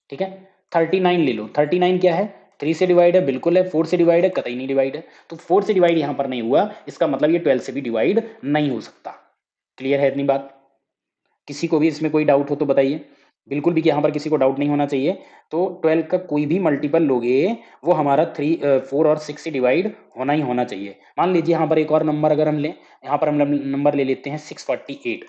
ठीक है, 39 ले लो, 39 क्या है, 3 से डिवाइड है, बिल्कुल है, 4 से डिवाइड है, कतई नहीं डिवाइड है, तो 4 से डिवाइड यहां पर नहीं हुआ, इसका मतलब ये 12 से भी डिवाइड नहीं हो सकता। क्लियर है इतनी बात, किसी को भी इसमें कोई डाउट हो तो बताइए, बिल्कुल भी यहाँ पर किसी को डाउट नहीं होना चाहिए। तो 12 का कोई भी मल्टीपल लोगे वो हमारा 4 और 6 से डिवाइड होना ही होना चाहिए। मान लीजिए यहाँ पर एक और नंबर अगर हम लें, यहाँ पर हम नंबर ले लेते हैं 648।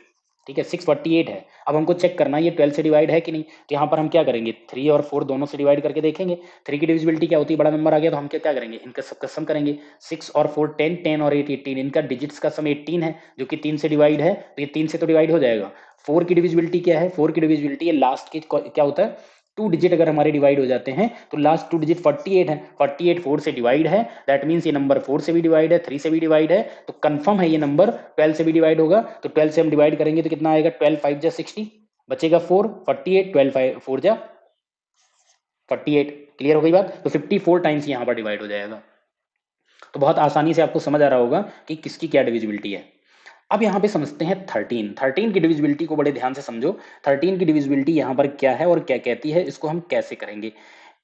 ठीक है, 648 है, अब हमको चेक करना है ये 12 से डिवाइड है कि नहीं। तो यहाँ पर हम क्या करेंगे, 3 और 4 दोनों से डिवाइड करके देखेंगे। 3 की डिविजिबिलिटी क्या होती है, बड़ा नंबर आ गया तो हम क्या क्या करेंगे, इनका सबका सम करेंगे। 6 और 4 10, 10 और 8 18, इनका डिजिट्स का सम 18 है जो कि 3 से डिवाइड है, तो ये 3 से तो डिवाइड हो जाएगा। 4 की डिविजिबिलिटी क्या है, 4 की डिविजिबिलिटी है लास्ट के क्या होता है, 2 डिजिट अगर हमारे डिवाइड हो जाते हैं तो लास्ट 2 डिजिट 48 है, 48 4 से डिवाइड है, दैट मींस ये नंबर 4 से भी डिवाइड है, 3 से भी डिवाइड है, तो कंफर्म है ये नंबर 12 से भी डिवाइड होगा। तो 12 से हम डिवाइड करेंगे तो कितना आएगा, 12 5 जा 60, बचेगा 4, 48, 12 5 4 जा 48। क्लियर हो गई बात, तो 54 टाइम्स यहाँ पर डिवाइड हो जाएगा। तो बहुत आसानी से आपको समझ आ रहा होगा कि किसकी क्या डिविजिबिलिटी है। अब यहाँ पे समझते हैं 13 की डिविजिबिलिटी को बड़े ध्यान से समझो। 13 की डिविजिबिलिटी यहाँ पर क्या है और क्या कहती है, इसको हम कैसे करेंगे।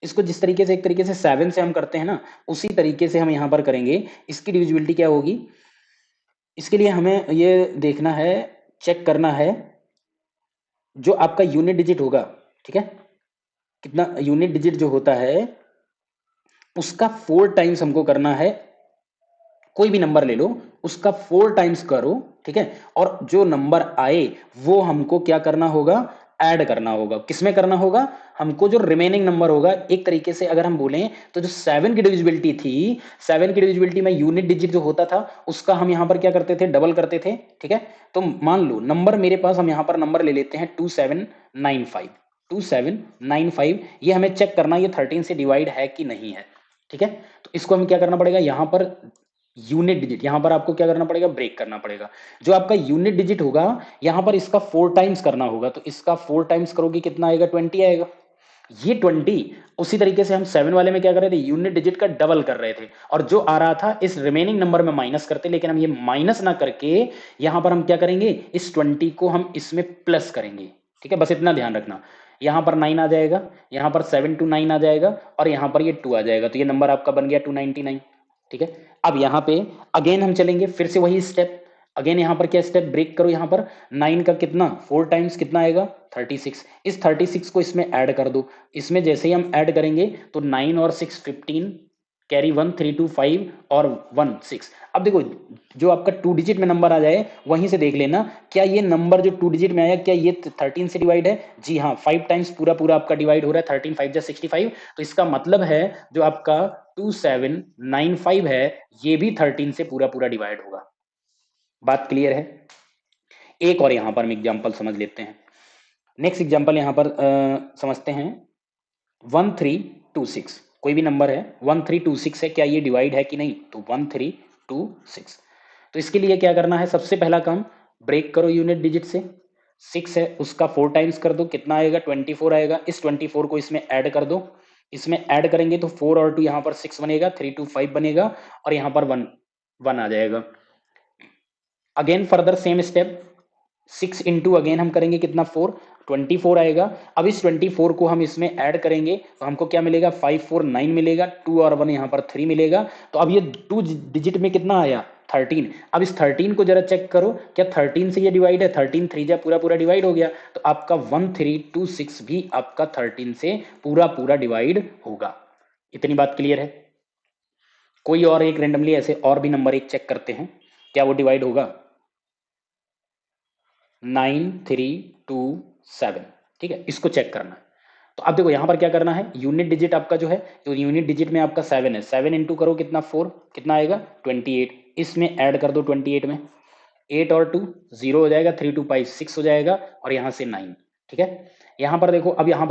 इसको जिस तरीके से एक तरीके से 7 से हम करते हैं ना, उसी तरीके से हम यहाँ पर करेंगे। इसकी डिविजिबिलिटी क्या होगी, इसके लिए हमें ये देखना है, चेक करना है जो आपका यूनिट डिजिट होगा। ठीक है, कितना यूनिट डिजिट जो होता है उसका 4 टाइम्स हमको करना है। कोई भी नंबर ले लो, उसका 4 टाइम्स करो। ठीक है, और जो नंबर आए वो हमको क्या करना होगा, ऐड करना होगा। किसमें करना होगा, हमको जो रिमेनिंग नंबर होगा। एक तरीके से अगर हम बोलें तो जो 7 की डिविजिबिलिटी थी, 7 की डिविजिबिलिटी में यूनिट डिजिट जो होता था उसका हम यहां पर क्या करते थे, डबल करते थे। ठीक है, तो मान लो नंबर मेरे पास, हम यहां पर नंबर ले लेते हैं 2795। 2795 ये हमें चेक करना ये 13 से डिवाइड है कि नहीं है। ठीक है। तो इसको हमें क्या करना पड़ेगा, यहाँ पर यूनिट डिजिट, यहाँ पर आपको क्या करना पड़ेगा, ब्रेक करना पड़ेगा। जो आपका यूनिट डिजिट होगा यहाँ पर इसका 4 टाइम्स करना होगा, तो इसका 4 टाइम्स करोगे कितना आएगा, 20 आएगा। ये 20 उसी तरीके से हम 7 वाले में क्या कर रहे थे, यूनिट डिजिट का डबल कर रहे थे, और जो आ रहा था इस रिमेनिंग नंबर में माइनस करते, लेकिन हम ये माइनस ना करके यहां पर हम क्या करेंगे, इस 20 को हम इसमें प्लस करेंगे। ठीक है, बस इतना ध्यान रखना। यहां पर 9 आ जाएगा, यहां पर 7 to 9 आ जाएगा, और यहां पर ये 2 आ जाएगा, तो ये नंबर आपका बन गया 299। ठीक है, अब यहां पे अगेन हम चलेंगे, फिर से वही स्टेप, अगेन यहां पर क्या स्टेप, ब्रेक करो, यहां पर 9 का कितना 4 टाइम्स कितना आएगा, 36। इस 36 को इसमें ऐड कर दो, इसमें जैसे ही हम ऐड करेंगे तो 9 और 6 15, कैरी 1 3 2 5 और 1 6। अब देखो जो आपका 2 डिजिट में नंबर आ जाए वहीं से देख लेना, क्या ये नंबर जो 2 डिजिट में आया क्या ये 13 से डिवाइड है, जी हाँ, 5 टाइम्स पूरा पूरा आपका डिवाइड हो रहा है, 13 5 जा 65। तो इसका मतलब है जो आपका 2795 है ये भी 13 से पूरा पूरा डिवाइड होगा। बात क्लियर है। एक और यहां पर हम एग्जांपल समझ लेते हैं। नेक्स्ट एग्जांपल यहां पर समझते हैं। 1326 कोई भी नंबर है, 1326 है, क्या ये डिवाइड है कि नहीं, तो 1326। तो इसके लिए क्या करना है, सबसे पहला काम ब्रेक करो यूनिट डिजिट से, 6 है उसका 4 टाइम्स कर दो, कितना आएगा 24 आएगा। इस 24 को इसमें ऐड कर दो, इसमें ऐड करेंगे तो 4 और 2 यहाँ पर 6 बनेगा, 3 2 5 बनेगा, और यहाँ पर 1 1 आ जाएगा। Again further same step, 6 into again हम करेंगे कितना 4, 24 आएगा। अब इस 24 को हम इसमें ऐड करेंगे तो हमको क्या मिलेगा, 5 4 9 मिलेगा, 2 और 1 यहाँ पर 3 मिलेगा। तो अब ये 2 डिजिट में कितना आया 13। अब इस 13 को जरा चेक करो, क्या 13 से ये डिवाइड है, 13 3 जा पूरा पूरा डिवाइड हो गया, तो आपका 1326 भी आपका 13 से पूरा पूरा डिवाइड होगा। इतनी बात क्लियर है। कोई और एक रेंडमली ऐसे और भी नंबर एक चेक करते हैं, क्या वो डिवाइड होगा, 9327। ठीक है, इसको चेक करना है। तो अब देखो यहां पर क्या करना है, यूनिट डिजिट आपका जो है, तो यूनिट डिजिट में आपका 7 है, 7 इंटू करो कितना 4, कितना आएगा 28, इसमें ऐड कर दो 28 में, 8 और 2 0 हो जाएगा, 3 2 5 6 हो जाएगा, और यहां से 9। ठीक है, यहां पर देखो, अब यहां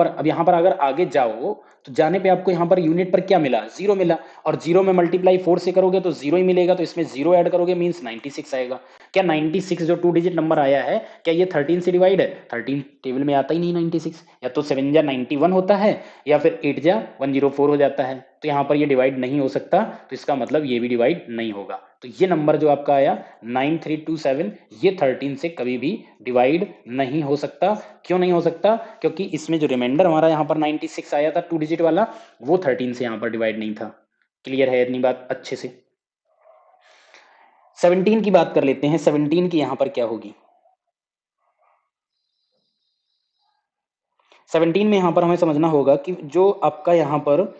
पर अगर आगे जाओ तो जाने पे आपको यहां पर यूनिट पर क्या मिला, 0 मिला, और 0 में मल्टीप्लाई 4 से करोगे तो 0 ही मिलेगा, तो इसमें 0 ऐड करोगे मींस 96 आएगा। क्या 96 जो 2 डिजिट नंबर आया है क्या ये 13 से डिवाइड है, 13 टेबल में आता ही नहीं 96, या तो 7 जा 91 होता है, या फिर 8 जा 104 हो जाता है, तो यहाँ पर ये डिवाइड नहीं हो सकता, तो इसका मतलब ये भी डिवाइड नहीं होगा। तो ये नंबर जो आपका आया 9327 ये 13 से कभी भी डिवाइड नहीं हो सकता। क्यों नहीं हो सकता, क्योंकि इसमें जो रिमाइंडर हमारा यहाँ पर 96 आया था 2 डिजिट वाला, वो 13 से यहाँ पर डिवाइड नहीं था। क्लियर है इतनी बात अच्छे से। 17 की बात कर लेते हैं, 17 की यहाँ पर क्या होगी, 17 में यहाँ पर हमें समझना होगा कि जो आपका यहाँ पर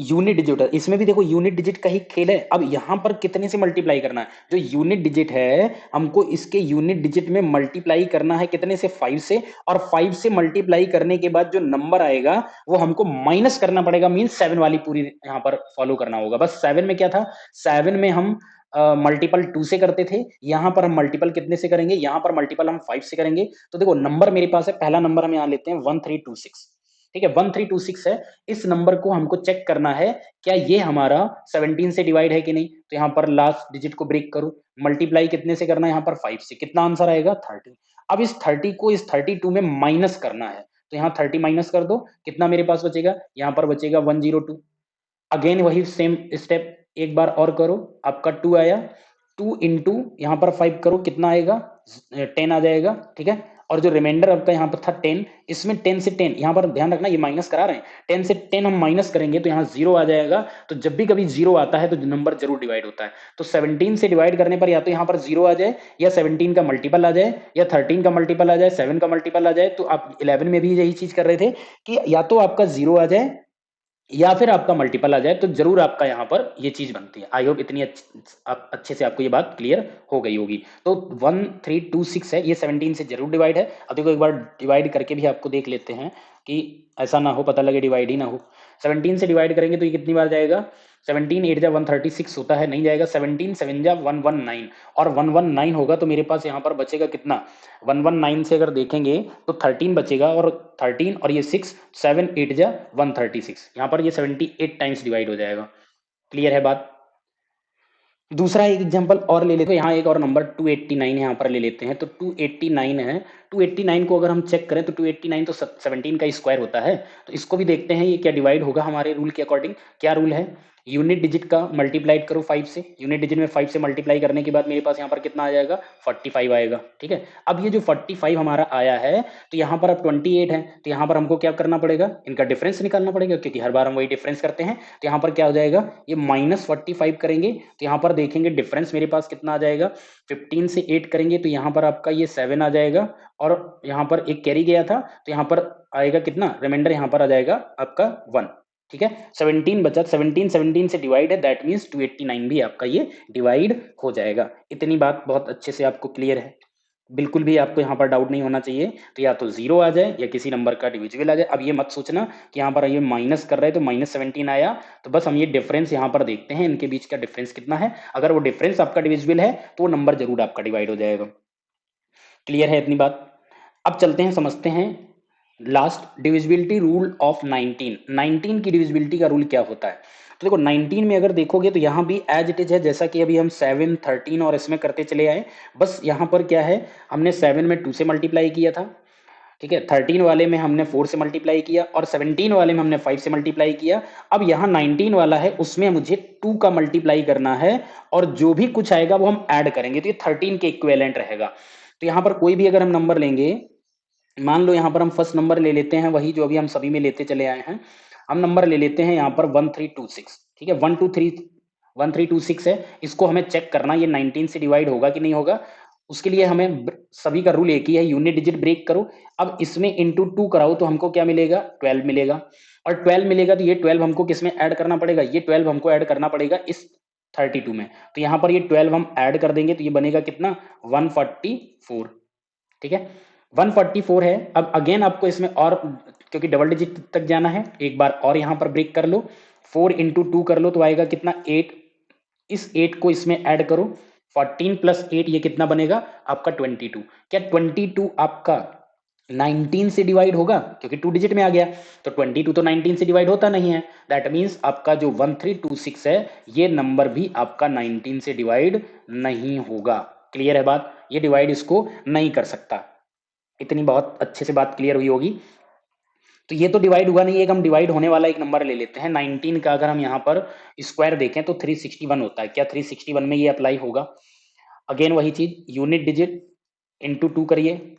यूनिट डिजिट है, इसमें भी देखो यूनिट डिजिट का ही खेल है। अब यहां पर कितने से मल्टीप्लाई करना है, जो यूनिट डिजिट है हमको इसके यूनिट डिजिट में मल्टीप्लाई करना है कितने से, 5 से, और 5 से मल्टीप्लाई करने के बाद जो नंबर आएगा वो हमको माइनस करना पड़ेगा, मींस 7 वाली पूरी यहां पर फॉलो करना होगा। बस 7 में क्या था, 7 में हम मल्टीपल 2 से करते थे, यहां पर हम मल्टीपल कितने से करेंगे, यहां पर मल्टीपल हम 5 से करेंगे। तो देखो नंबर मेरे पास है, पहला नंबर हम यहां लेते हैं 1326। ठीक है, 1326 है, इस नंबर को हमको चेक करना है क्या ये हमारा 17 से डिवाइड है कि नहीं। तो यहां पर लास्ट डिजिट को ब्रेक करो, मल्टीप्लाई कितने से करना है, यहां पर 5 से, कितना आंसर आएगा 30। अब इस 30 को इस 32 में माइनस करना है, तो यहां 30 माइनस कर दो, कितना मेरे पास बचेगा, यहां पर बचेगा 102। अगेन वही सेम स्टेप एक बार और करो, आपका 2 आया, 2 इंटू यहाँ पर 5 करो, कितना आएगा 10 आ जाएगा। ठीक है, और जो रिमाइंडर आपका यहाँ पर था 10, इसमें 10 से 10 यहाँ पर ध्यान रखना ये माइनस करा रहे हैं, 10 से 10 हम माइनस करेंगे तो यहाँ 0 आ जाएगा। तो जब भी कभी 0 आता है तो नंबर जरूर डिवाइड होता है। तो 17 से डिवाइड करने पर या तो यहाँ पर 0 आ जाए, या 17 का मल्टीपल आ जाए, या 13 का मल्टीपल आ जाए, 7 का मल्टीपल आ जाए। तो आप 11 में भी यही चीज कर रहे थे कि या तो आपका 0 आ जाए या फिर आपका मल्टीपल आ जाए, तो जरूर आपका यहां पर ये चीज बनती है। आई होप इतनी अच्छे से आपको ये बात क्लियर हो गई होगी। तो 1326 है, ये 17 से जरूर डिवाइड है। अब देखो एक बार डिवाइड करके भी आपको देख लेते हैं कि ऐसा ना हो पता लगे डिवाइड ही ना हो। 17 से डिवाइड करेंगे तो ये कितनी बार जाएगा, 17 8 जा 136 होता है, नहीं जाएगा। 17 7 जा 119 और 119 होगा तो मेरे पास यहाँ पर बचेगा कितना, 119 से अगर देखेंगे तो 13 बचेगा, और 13 और ये 6 7 8 जा 136, यहाँ पर ये 78 टाइम्स डिवाइड हो जाएगा। क्लियर है बात। दूसरा एक एग्जांपल और ले लेते हैं, यहाँ एक और नंबर 289 यहाँ पर ले लेते हैं। तो 289 है, 289 को अगर हम चेक करें तो 289 तो 17 का स्क्वायर होता है। तो इसको भी देखते हैं ये क्या डिवाइड होगा हमारे रूल के अकॉर्डिंग। क्या रूल है, यूनिट डिजिट का मल्टीप्लाइड करो 5 से, यूनिट डिजिट में 5 से मल्टीप्लाई करने के बाद मेरे पास यहाँ पर कितना आ जाएगा, 45 आएगा। ठीक है, अब ये जो 45 हमारा आया है, तो यहाँ पर अब 28 है, तो यहाँ पर हमको क्या करना पड़ेगा, इनका डिफरेंस निकालना पड़ेगा, क्योंकि हर बार हम वही डिफरेंस करते हैं। तो यहाँ पर क्या हो जाएगा, ये -45 करेंगे तो यहाँ पर देखेंगे डिफरेंस मेरे पास कितना आ जाएगा, 15 से 8 करेंगे तो यहाँ पर आपका ये 7 आ जाएगा, और यहाँ पर एक कैरी गया था तो यहाँ पर आएगा कितना, रिमाइंडर यहाँ पर आ जाएगा आपका 1। ठीक है, 17 बचा, 17 17 से डिवाइड है, दैट मीन्स 289 भी आपका ये डिवाइड हो जाएगा। इतनी बात बहुत अच्छे से आपको क्लियर है, बिल्कुल भी आपको यहाँ पर डाउट नहीं होना चाहिए। तो या तो 0 आ जाए या किसी नंबर का डिविजिबल आ जाए। अब ये मत सोचना कि यहाँ पर ये माइनस कर रहे हैं तो -17 आया, तो बस हम ये डिफरेंस यहाँ पर देखते हैं, इनके बीच का डिफरेंस कितना है। अगर वो डिफरेंस आपका डिविजिबल है तो वो नंबर जरूर आपका डिवाइड हो जाएगा। क्लियर है इतनी बात। अब चलते हैं, समझते हैं लास्ट, डिविजिबिलिटी रूल ऑफ 19। 19 की डिविजिबिलिटी का रूल क्या होता है। तो देखो 19 में अगर देखोगे तो यहाँ भी एज इट इज है, जैसा कि अभी हम 7 13 और इसमें करते चले आए। बस यहाँ पर क्या है, हमने 7 में 2 से मल्टीप्लाई किया था, ठीक है, 13 वाले में हमने 4 से मल्टीप्लाई किया, और 17 वाले में हमने 5 से मल्टीप्लाई किया। अब यहाँ 19 वाला है, उसमें मुझे 2 का मल्टीप्लाई करना है, और जो भी कुछ आएगा वो हम ऐड करेंगे, तो ये 13 के इक्विवेलेंट रहेगा। तो यहाँ पर कोई भी अगर हम नंबर लेंगे, मान लो यहाँ पर हम फर्स्ट नंबर ले लेते हैं, वही जो अभी हम सभी में लेते चले आए हैं। हम नंबर ले लेते हैं यहाँ पर 1326, ठीक है, 1326 है। इसको हमें चेक करना ये 19 से डिवाइड होगा कि नहीं होगा। उसके लिए हमें सभी का रूल एक ही है, यूनिट डिजिट ब्रेक करो। अब इसमें इंटू 2 कराओ तो हमको क्या मिलेगा, 12 मिलेगा, और 12 मिलेगा तो ये 12 हमको किसमें ऐड करना पड़ेगा, ये 12 हमको ऐड करना पड़ेगा इस 32 में। तो यहाँ पर ये 12 हम ऐड कर देंगे तो ये बनेगा कितना, 144। ठीक है, 144 है। अब अगेन आपको इसमें और, क्योंकि डबल डिजिट तक जाना है, एक बार और यहां पर ब्रेक कर लो, 4 इंटू 2 कर लो तो आएगा कितना, 8। इस 8 को इसमें ऐड करो, 14 प्लस 8 ये कितना बनेगा आपका 22। क्या 22 आपका 19 से डिवाइड होगा, क्योंकि 2 डिजिट में आ गया। तो 22 तो 19 से डिवाइड होता नहीं है, दैट मीन्स आपका जो 1326 है ये नंबर भी आपका 19 से डिवाइड नहीं होगा। क्लियर है बात, ये डिवाइड इसको नहीं कर सकता। इतनी बहुत अच्छे से बात क्लियर हुई होगी। तो ये तो डिवाइड हुआ नहीं, एक हम डिवाइड होने वाला एक नंबर ले लेते हैं। 19 का अगर हम यहाँ पर स्क्वायर देखें तो 361 होता है। क्या 361 में ये अप्लाई होगा, अगेन वही चीज, यूनिट डिजिट इंटू 2 करिए,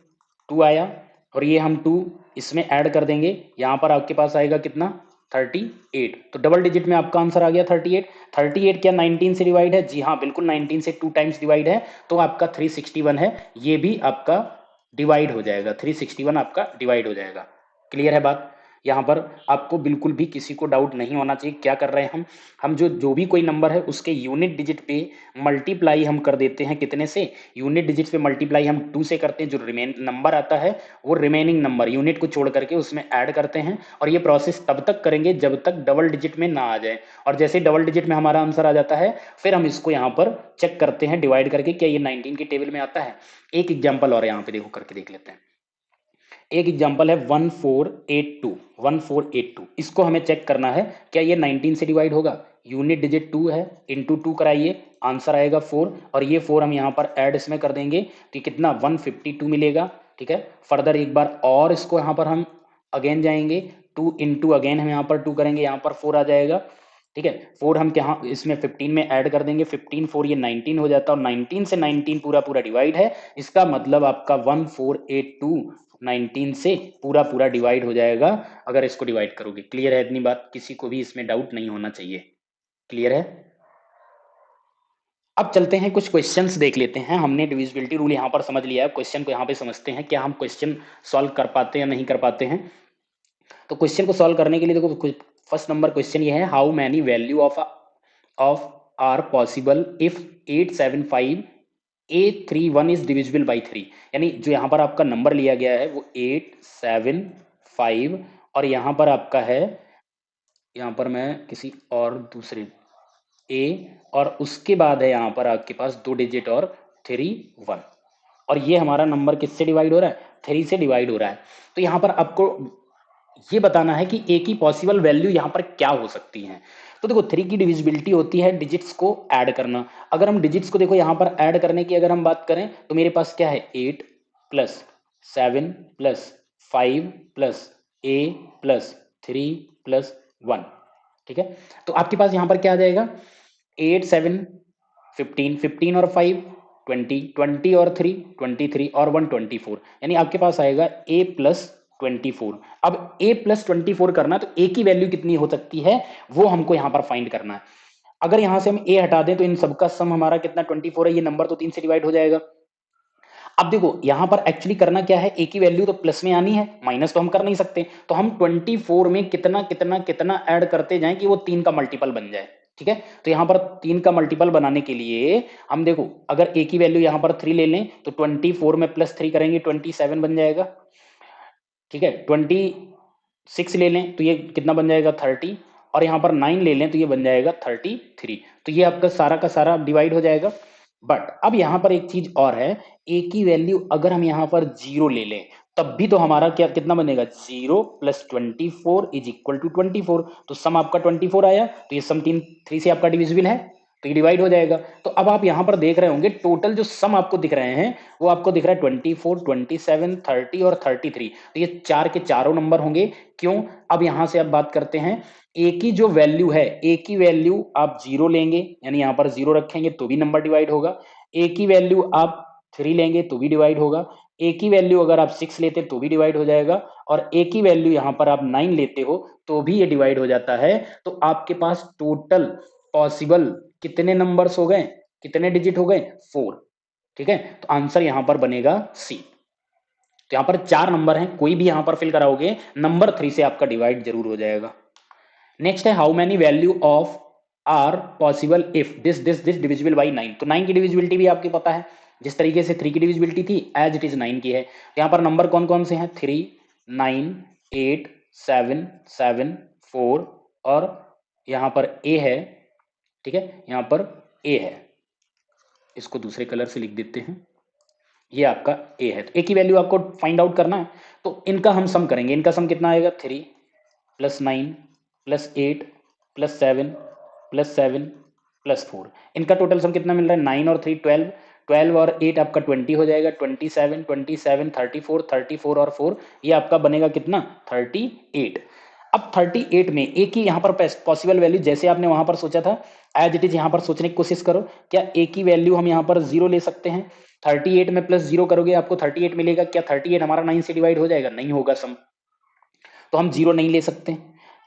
2 आया, और ये हम 2 इसमें ऐड कर देंगे, यहाँ पर आपके पास आएगा कितना, 38। तो डबल डिजिट में आपका आंसर आ गया 38। 38 क्या 19 से डिवाइड है, जी हाँ बिल्कुल 19 से 2 टाइम्स डिवाइड है, तो आपका 361 है, ये भी आपका डिवाइड हो जाएगा, 361 आपका डिवाइड हो जाएगा। क्लियर है बात। यहाँ पर आपको बिल्कुल भी किसी को डाउट नहीं होना चाहिए। क्या कर रहे हैं हम जो भी कोई नंबर है उसके यूनिट डिजिट पे मल्टीप्लाई हम कर देते हैं, कितने से, यूनिट डिजिट पे मल्टीप्लाई हम 2 से करते हैं, जो रिमेन नंबर आता है वो रिमेनिंग नंबर यूनिट को छोड़ करके उसमें ऐड करते हैं, और ये प्रोसेस तब तक करेंगे जब तक डबल डिजिट में ना आ जाए। और जैसे डबल डिजिट में हमारा आंसर आ जाता है, फिर हम इसको यहाँ पर चेक करते हैं डिवाइड करके, क्या ये 19 की टेबल में आता है। एक एग्जाम्पल और यहाँ पे देखो करके देख लेते हैं। एक एग्जांपल है 1482, 1482, इसको हमें चेक करना है क्या ये 19 से डिवाइड होगा। यूनिट डिजिट 2 है, इंटू 2 कराइए, आंसर आएगा 4, और ये 4 हम यहाँ पर ऐड इसमें कर देंगे तो कितना 152 मिलेगा। ठीक है, फर्दर एक बार और इसको यहाँ पर हम अगेन जाएंगे, 2 इंटू अगेन हम यहाँ पर 2 करेंगे, यहाँ पर 4 आ जाएगा। ठीक है, 4 हम क्या इसमें 15 में ऐड कर देंगे, 15 4 ये 19 हो जाता है, और 19 से 19 पूरा पूरा डिवाइड है, इसका मतलब आपका 1482 19 से पूरा पूरा डिवाइड हो जाएगा अगर इसको डिवाइड करोगे। क्लियर है इतनी बात, किसी को भी इसमें डाउट नहीं होना चाहिए। क्लियर है। अब चलते हैं कुछ क्वेश्चंस देख लेते हैं। हमने डिविजिबिलिटी रूल यहाँ पर समझ लिया है, क्वेश्चन को यहाँ पे समझते हैं, क्या हम क्वेश्चन सॉल्व कर पाते हैं या नहीं कर पाते हैं। तो क्वेश्चन को सॉल्व करने के लिए देखो, फर्स्ट नंबर क्वेश्चन ये है, how many value of are possible if 875 A31 is divisible by 3। यानी जो यहाँ पर आपका नंबर लिया गया है वो 875, और यहाँ पर आपका है, यहाँ पर मैं किसी और दूसरे ए, और उसके बाद है यहाँ पर आपके पास 2 डिजिट और 3 1, और ये हमारा नंबर किससे डिवाइड हो रहा है? 3 से डिवाइड हो रहा है। तो यहाँ पर आपको ये बताना है कि ए की पॉसिबल वैल्यू यहाँ पर क्या हो सकती है। तो देखो 3 की डिविजिबिलिटी होती है डिजिट्स को ऐड करना। अगर हम डिजिट्स को देखो यहाँ पर ऐड करने की अगर हम बात करें तो मेरे पास क्या है, 8 प्लस 7 प्लस 5 प्लस ए प्लस 3 प्लस 1, ठीक है। तो आपके पास यहाँ पर क्या आ जाएगा, 8 7 15, 15 और 5 20, 20 और 3 23 और 1 24, यानी आपके पास आएगा a प्लस 24। अब a प्लस 24 करना है तो a की वैल्यू कितनी हो सकती है वो हमको यहाँ पर फाइंड करना है। अगर यहाँ से हम a हटा दें तो इन सबका सम हमारा कितना 24 है, ये नंबर तो 3 से डिवाइड हो जाएगा। अब देखो यहां पर एक्चुअली करना क्या है, ए की वैल्यू तो प्लस में आनी है, माइनस तो हम कर नहीं सकते, तो हम 24 में कितना कितना कितना ऐड करते जाएं कि वो 3 का मल्टीपल बन जाए, ठीक है। तो यहां पर 3 का मल्टीपल बनाने के लिए हम देखो अगर ए की वैल्यू यहां पर 3 ले लें तो 24 में प्लस 3 करेंगे 27 बन जाएगा, ठीक है। 26 ले लें तो ये कितना बन जाएगा 30, और यहाँ पर 9 ले लें तो ये बन जाएगा 33। तो ये आपका सारा का सारा डिवाइड हो जाएगा। बट अब यहाँ पर एक चीज और है, ए की वैल्यू अगर हम यहाँ पर 0 ले लें तब भी तो हमारा क्या कितना बनेगा, 0 प्लस 24 इज इक्वल टू 24। तो सम आपका 24 आया, तो ये सम 3 से आपका डिविजिबल है, तो ये डिवाइड हो जाएगा। तो अब आप यहां पर देख रहे होंगे टोटल जो सम आपको दिख रहे हैं वो आपको दिख रहा है 24 27 30 और 33। तो ये चार के चारों नंबर होंगे। क्यों? अब यहां से आप बात करते हैं, ए की जो वैल्यू है, ए की वैल्यू आप 0 लेंगे यानी यहां पर 0 रखेंगे तो भी नंबर डिवाइड होगा, ए की वैल्यू आप 3 लेंगे तो भी डिवाइड होगा, ए की वैल्यू अगर आप 6 लेते तो भी डिवाइड हो जाएगा, और ए की वैल्यू यहां पर आप 9 लेते हो तो भी ये डिवाइड हो जाता है। तो आपके पास टोटल पॉसिबल कितने नंबर्स हो गए, कितने डिजिट हो गए, 4, ठीक है। तो आंसर यहां पर बनेगा सी। तो यहां पर 4 नंबर हैं, कोई भी यहां पर फिल कराओगे नंबर 3 से आपका डिवाइड जरूर हो जाएगा। नेक्स्ट है how many value of are possible if this divisible by 9। तो 9 की डिविजिबिलिटी भी आपको पता है, जिस तरीके से 3 की डिविजिबिलिटी थी एज इट इज 9 की है। तो यहां पर नंबर कौन कौन से हैं, 3 9 8 7 7 4, और यहां पर ए है, ठीक है, यहां पर ए है, इसको दूसरे कलर से लिख देते हैं, ये आपका ए है। तो ए की वैल्यू आपको फाइंड आउट करना है, तो इनका हम सम करेंगे। इनका सम कितना आएगा, 3 plus 9 plus 8 plus 7 plus 7 plus 4। इनका टोटल सम कितना मिल रहा है, 9 और 3 12, 12 और 8 आपका 20 हो जाएगा, 27 27 34 34 और 4, ये आपका बनेगा कितना, 38। अब 38 में ए की यहाँ पर पॉसिबल वैल्यू जैसे आपने वहां पर सोचा था एज इट इज यहाँ पर सोचने की कोशिश करो। क्या ए की वैल्यू हम यहाँ पर 0 ले सकते हैं, 38 में प्लस 0 करोगे आपको 38 मिलेगा, क्या 38 हमारा 9 से डिवाइड हो जाएगा, नहीं होगा सम, तो हम 0 नहीं ले सकते।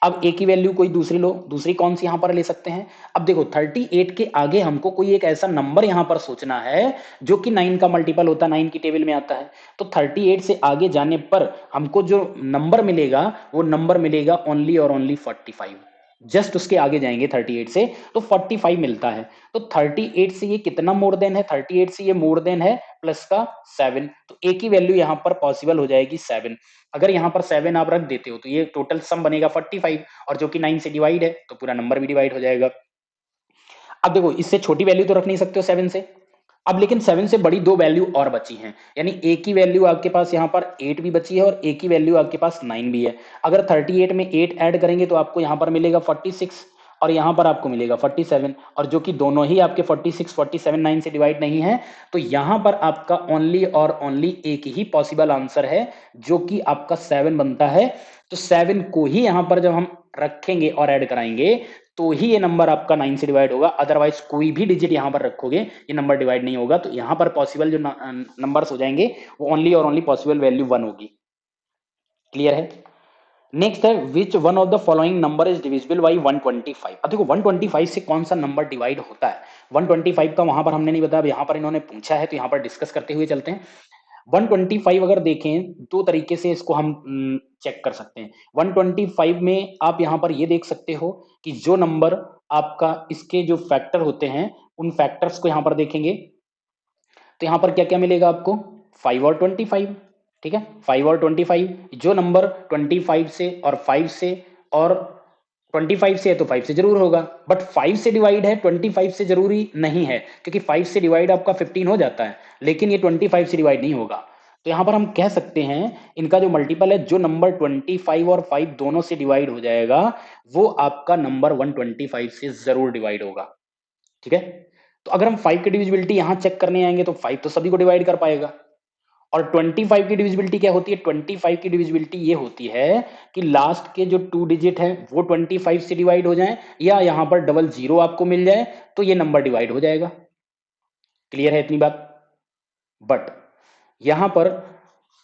अब ए की वैल्यू कोई दूसरी लो, दूसरी कौन सी यहां पर ले सकते हैं। अब देखो 38 के आगे हमको कोई एक ऐसा नंबर यहां पर सोचना है जो कि 9 का मल्टीपल होता है, 9 की टेबल में आता है। तो 38 से आगे जाने पर हमको जो नंबर मिलेगा वो नंबर मिलेगा ओनली और ओनली 45। जस्ट उसके आगे जाएंगे 38 से तो 45 मिलता है। तो 38 से ये कितना मोर देन है, 38 से ये मोर देन है प्लस का 7, तो ए की वैल्यू यहां पर पॉसिबल हो जाएगी 7। अगर यहां पर 7 आप रख देते हो तो ये टोटल सम बनेगा 45, और जो कि 9 से डिवाइड है तो पूरा नंबर भी डिवाइड हो जाएगा। अब देखो इससे छोटी वैल्यू तो रख नहीं सकते हो 7 से, अब लेकिन 7 से बड़ी दो वैल्यू और बची हैं, यानी ए की वैल्यू आपके पास यहाँ पर 8 भी बची है और ए की वैल्यू आपके पास 9 भी है। अगर 38 में 8 ऐड करेंगे तो आपको यहाँ पर मिलेगा 46, और यहाँ पर आपको मिलेगा 47, और जो कि दोनों ही आपके 46 47 9 से डिवाइड नहीं है, तो यहाँ पर आपका ओनली और ओनली एक ही पॉसिबल आंसर है जो कि आपका 7 बनता है। तो 7 को ही यहाँ पर जब हम रखेंगे और ऐड कराएंगे तो ही ये नंबर आपका 9 से डिवाइड होगा, अदरवाइज कोई भी डिजिट यहां पर रखोगे ये नंबर डिवाइड नहीं होगा। तो यहां पर पॉसिबल जो नंबर्स हो जाएंगे वो ओनली और ओनली पॉसिबल वैल्यू 1 होगी। क्लियर है? नेक्स्ट है which one of the following number is divisible by 125। अब देखो 125 से कौन सा नंबर डिवाइड होता है, 125 का वहां पर हमने नहीं बताया, अब यहां पर इन्होंने पूछा है तो यहां पर डिस्कस करते हुए चलते हैं। 125 अगर देखें दो तरीके से इसको हम चेक कर सकते हैं। 125 में आप यहां पर ये देख सकते हो कि जो नंबर आपका इसके जो फैक्टर होते हैं उन फैक्टर्स को यहां पर देखेंगे तो यहां पर क्या क्या मिलेगा आपको, 5 और 25, ठीक है। 5 और 25, जो नंबर 25 से और 5 से और 25 से है तो 5 से जरूर होगा, बट 5 से डिवाइड है 25 से जरूरी नहीं है, क्योंकि 5 से डिवाइड आपका 15 हो जाता है, लेकिन ये 25 से डिवाइड नहीं होगा। तो यहां पर हम कह सकते हैं इनका जो मल्टीपल है, जो नंबर 25 और 5 दोनों से डिवाइड हो जाएगा, वो आपका नंबर 125 से जरूर डिवाइड होगा। ठीक है, तो अगर हम 5 की डिविजिबिलिटी यहां चेक करने आएंगे तो 5 तो सभी को डिवाइड कर पाएगा। और 25 की डिविजिबिलिटी क्या होती है? 25 की डिविजिबिलिटी ये होती है कि लास्ट के जो 2 डिजिट हैं वो 25 से डिवाइड हो जाएं, या यहां पर डबल जीरो आपको मिल जाए तो ये नंबर डिवाइड हो जाएगा। क्लियर है इतनी बात? बट यहां पर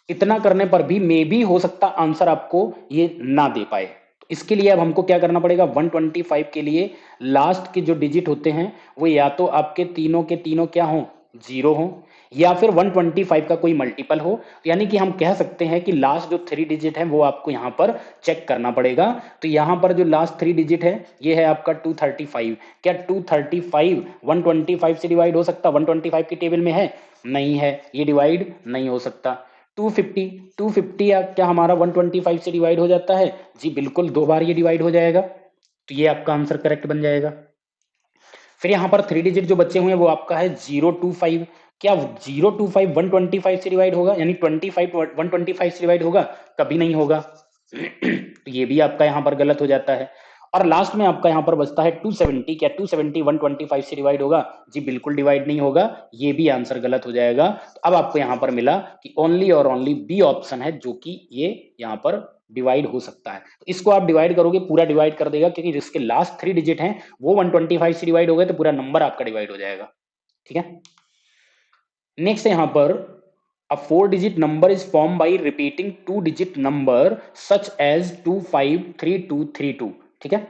इतना करने पर भी मे भी हो सकता आंसर आपको ये ना दे पाए। तो इसके लिए अब हमको क्या करना पड़ेगा? 125 के लिए लास्ट के जो डिजिट होते हैं वो या तो आपके तीनों के तीनों क्या हो? जीरो हो, या फिर 125 का कोई मल्टीपल हो। यानी कि हम कह सकते हैं कि लास्ट जो 3 डिजिट है वो आपको यहां पर चेक करना पड़ेगा। तो यहां पर जो लास्ट 3 डिजिट है ये है आपका 235। क्या 235 125 से डिवाइड हो सकता? 125 की टेबल में है? नहीं है, ये डिवाइड नहीं हो सकता। 250, 250 या क्या हमारा 125 से डिवाइड हो जाता है? जी बिल्कुल, 2 बार ये डिवाइड हो जाएगा, तो ये आपका आंसर करेक्ट बन जाएगा। फिर यहां पर 3 डिजिट जो बचे हुए हैं वो आपका है 025। क्या 025 125 से डिवाइड होगा? यानी 25 125 से डिवाइड होगा? कभी नहीं होगा। तो ये भी आपका यहां पर गलत हो जाता है। और लास्ट में आपका यहां पर बचता है 270। क्या 270 125 से डिवाइड होगा? जी बिल्कुल डिवाइड नहीं होगा, ये भी आंसर गलत हो जाएगा। तो अब आपको यहां पर मिला कि ओनली और ओनली बी ऑप्शन है जो कि ये यहां पर डिवाइड हो सकता है। तो इसको आप डिवाइड करोगे, पूरा डिवाइड कर देगा, क्योंकि जिसके लास्ट 3 डिजिट हैं वो 125 से डिवाइड हो गए तो पूरा नंबर आपका डिवाइड हो जाएगा। ठीक है, नेक्स्ट यहां पर a 4 digit number is formed by repeating 2 digit number such as 253232। ठीक है,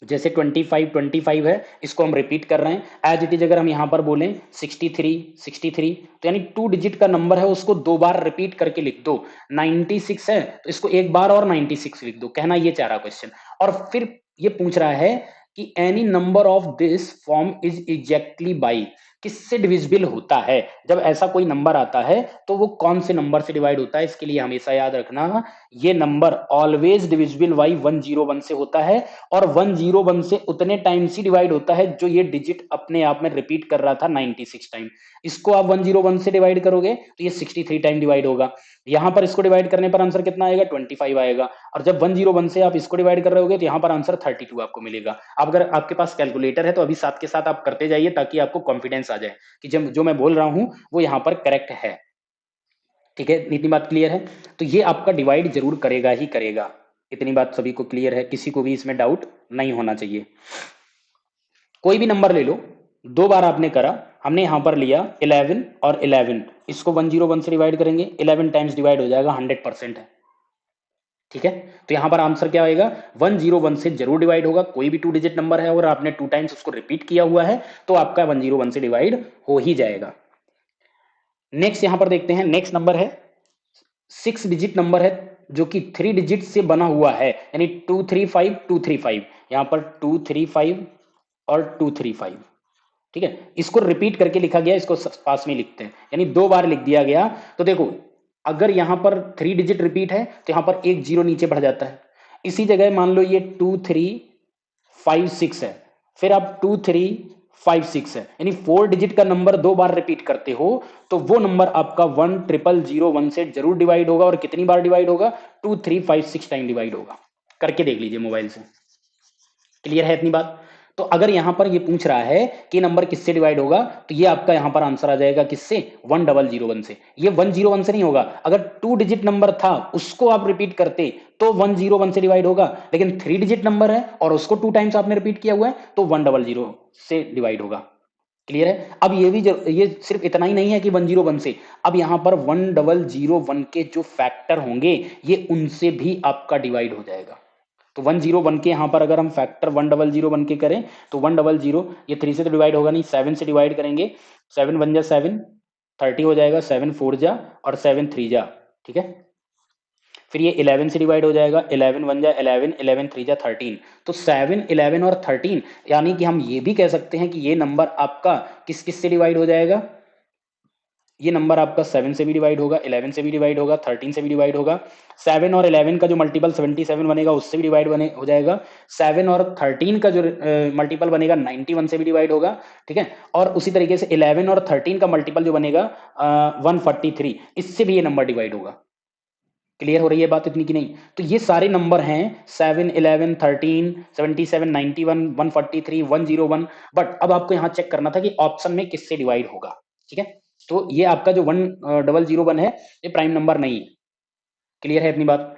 जैसे 25 है, इसको हम रिपीट कर रहे हैं एज इट इज। अगर हम यहां पर बोलें 63 तो यानी 2 डिजिट का नंबर है उसको 2 बार रिपीट करके लिख दो। 96 है तो इसको एक बार और 96 लिख दो, कहना ये चाह रहा क्वेश्चन। और फिर ये पूछ रहा है कि any number of this form is exactly by, किससे डिविजिबल होता है? जब ऐसा कोई नंबर आता है तो वो कौन से नंबर से डिवाइड होता है? इसके लिए हमेशा याद रखना, ये नंबर ऑलवेज डिविजिबल बाई 101 से होता है, और 101 से उतने टाइम से डिवाइड होता है जो ये डिजिट अपने आप में रिपीट कर रहा था 96 टाइम। इसको आप 101 से डिवाइड करोगे तो ये 63 टाइम डिवाइड होगा। यहां पर इसको डिवाइड करने पर आंसर कितना आएगा? 25 आएगा। और जब 101 से आप इसको डिवाइड कर रहे होगे तो यहां पर आंसर 32 आपको मिलेगा। अब अगर आपके पास कैलकुलेटर है तो अभी साथ के साथ आप करते जाइए, ताकि आपको कॉन्फिडेंस आ जाए कि जब जो मैं बोल रहा हूं वो यहां पर करेक्ट है। ठीक है, इतनी बात क्लियर है? तो ये आपका डिवाइड जरूर करेगा ही करेगा। इतनी बात सभी को क्लियर है, किसी को भी इसमें डाउट नहीं होना चाहिए। कोई भी नंबर ले लो, 2 बार आपने करा, हमने यहां पर लिया 11 और 11, इसको 101 से डिवाइड करेंगे, 11 टाइम्स डिवाइड हो जाएगा, 100% है। ठीक है, तो यहां पर आंसर क्या आएगा? 101 से जरूर डिवाइड होगा। कोई भी 2 डिजिट नंबर है और आपने 2 टाइम्स उसको रिपीट किया हुआ है तो आपका 101 से डिवाइड हो ही जाएगा। नेक्स्ट यहां पर देखते हैं, नेक्स्ट नंबर है 6 डिजिट नंबर है जो कि 3 डिजिट से बना हुआ है, यानी 235 यहां पर 235 और 235। ठीक है, इसको रिपीट करके लिखा गया, इसको पास में लिखते हैं, यानी 2 बार लिख दिया गया। तो देखो, अगर यहां पर 3 डिजिट रिपीट है तो यहां पर एक जीरो नीचे बढ़ जाता है। इसी जगह मान लो ये 2356 है, फिर आप 2356 है, यानी 4 डिजिट का नंबर 2 बार रिपीट करते हो तो वो नंबर आपका 10001 से जरूर डिवाइड होगा। और कितनी बार डिवाइड होगा? 2356 टाइम डिवाइड होगा। करके देख लीजिए मोबाइल से। क्लियर है इतनी बात? तो अगर यहां पर ये पूछ रहा है कि नंबर किससे डिवाइड होगा, तो ये आपका यहां पर आंसर आ जाएगा किससे? 1001 से। ये 101 से नहीं होगा, अगर 2 डिजिट नंबर था उसको आप रिपीट करते तो 101 से डिवाइड होगा, लेकिन 3 डिजिट नंबर है और उसको 2 टाइम्स आपने रिपीट किया हुआ है तो 100 से डिवाइड होगा। क्लियर है? अब ये भी ये सिर्फ इतना ही नहीं है कि 101 से, अब यहां पर 1001 के जो फैक्टर होंगे ये उनसे भी आपका डिवाइड हो जाएगा। तो 101 के यहां पर अगर हम फैक्टर 1001 के करें तो 100, ये 3 से तो डिवाइड होगा नहीं, 7 से डिवाइड करेंगे, 7 1 जा 7, 30 हो जाएगा, 7 4 जा और 7 3 जा। ठीक है, फिर ये 11 से डिवाइड हो जाएगा, 11 1 जा 11, 11 3 जा 13। तो 7 11 और 13, यानी कि हम ये भी कह सकते हैं कि ये नंबर आपका किस किस से डिवाइड हो जाएगा? ये नंबर आपका 7 से भी डिवाइड होगा, 11 से भी डिवाइड होगा, 13 से भी डिवाइड होगा। 7 और 11 का जो मल्टीपल 77 बनेगा उससे भी डिवाइड बने हो जाएगा। 7 और 13 का जो मल्टीपल बनेगा 91 से भी डिवाइड होगा, ठीक है। और उसी तरीके से 11 और 13 का मल्टीपल जो बनेगा 143, इससे भी ये नंबर डिवाइड होगा। क्लियर हो रही है बात इतनी की नहीं? तो ये सारे नंबर हैं 7, 11, 13, 77, 91, 143, 101। बट अब आपको यहां चेक करना था कि ऑप्शन में किससे डिवाइड होगा, ठीक है। तो ये आपका जो 1001 है ये प्राइम नंबर नहीं है। क्लियर है इतनी बात?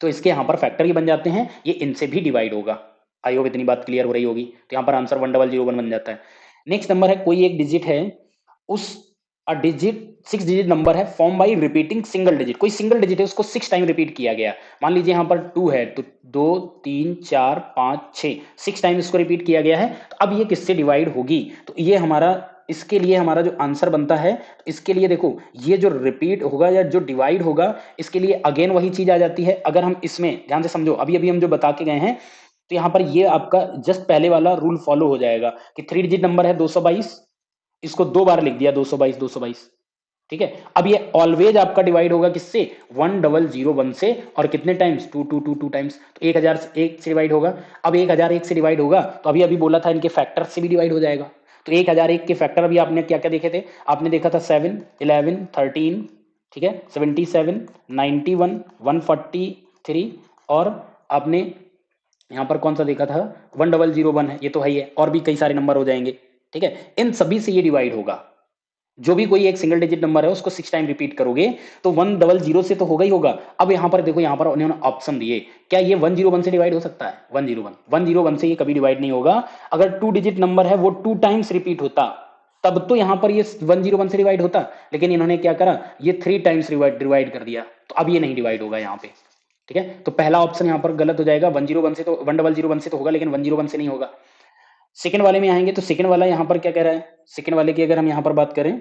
तो इसके यहां पर फैक्टर ही बन जाते हैं, ये इनसे भी डिवाइड होगा। आई होप इतनी बात क्लियर हो रही होगी। तो यहां पर आंसर 1001 बन जाता है। नेक्स्ट नंबर है, कोई एक डिजिट है, उस अ डिजिट 6 डिजिट नंबर है form by repeating single digit. कोई सिंगल डिजिट है उसको 6 टाइम रिपीट किया गया। मान लीजिए यहां पर 2 है तो 2, 3, 4, 5, 6, 6 टाइम इसको रिपीट किया गया है। तो अब ये किससे डिवाइड होगी? तो ये हमारा, इसके लिए हमारा जो आंसर बनता है, इसके लिए देखो ये जो रिपीट होगा या जो डिवाइड होगा, इसके लिए अगेन वही चीज आ जाती है। अगर हम इसमें ध्यान से समझो, अभी अभी हम जो बता के गए हैं, तो यहां पर ये आपका जस्ट पहले वाला रूल फॉलो हो जाएगा कि 3 डिजिट नंबर है 222, इसको 2 बार लिख दिया 222 222, ठीक है। अब ये ऑलवेज आपका डिवाइड होगा किससे? 1001 से, और कितने टाइम्स? 2 टाइम्स। तो 1001 से डिवाइड होगा। अब 1001 से डिवाइड होगा तो अभी अभी बोला था इनके फैक्टर से भी डिवाइड हो जाएगा। तो 1001 के फैक्टर अभी आपने क्या क्या देखे थे? आपने देखा था 7, 11, 13, ठीक है, 77, 91, 143, और आपने यहां पर कौन सा देखा था? 1001 है, ये तो है ही है, और भी कई सारे नंबर हो जाएंगे, ठीक है। इन सभी से ये डिवाइड होगा। जो भी कोई एक सिंगल डिजिट नंबर है उसको 6 टाइम रिपीट करोगे तो 100 से तो होगा ही होगा। अब यहां पर देखो, यहां पर उन्होंने ऑप्शन दिए, क्या ये 101 से डिवाइड हो सकता है? 101 से ये कभी डिवाइड नहीं होगा। अगर 2 डिजिट नंबर है वो 2 टाइम्स रिपीट होता तब तो यहां पर ये 101 से डिवाइड होता, लेकिन इन्होंने क्या करा, ये 3 टाइम्स डिवाइड कर दिया, तो अब ये नहीं डिवाइड होगा यहाँ पे, ठीक है। तो पहला ऑप्शन यहाँ पर गलत हो जाएगा। 101 से तो 1001 से तो होगा, लेकिन 101 से नहीं होगा। सेकंड वाले में आएंगे तो सेकंड वाला यहाँ पर क्या कह रहा है? सेकंड वाले की अगर हम यहाँ पर बात करें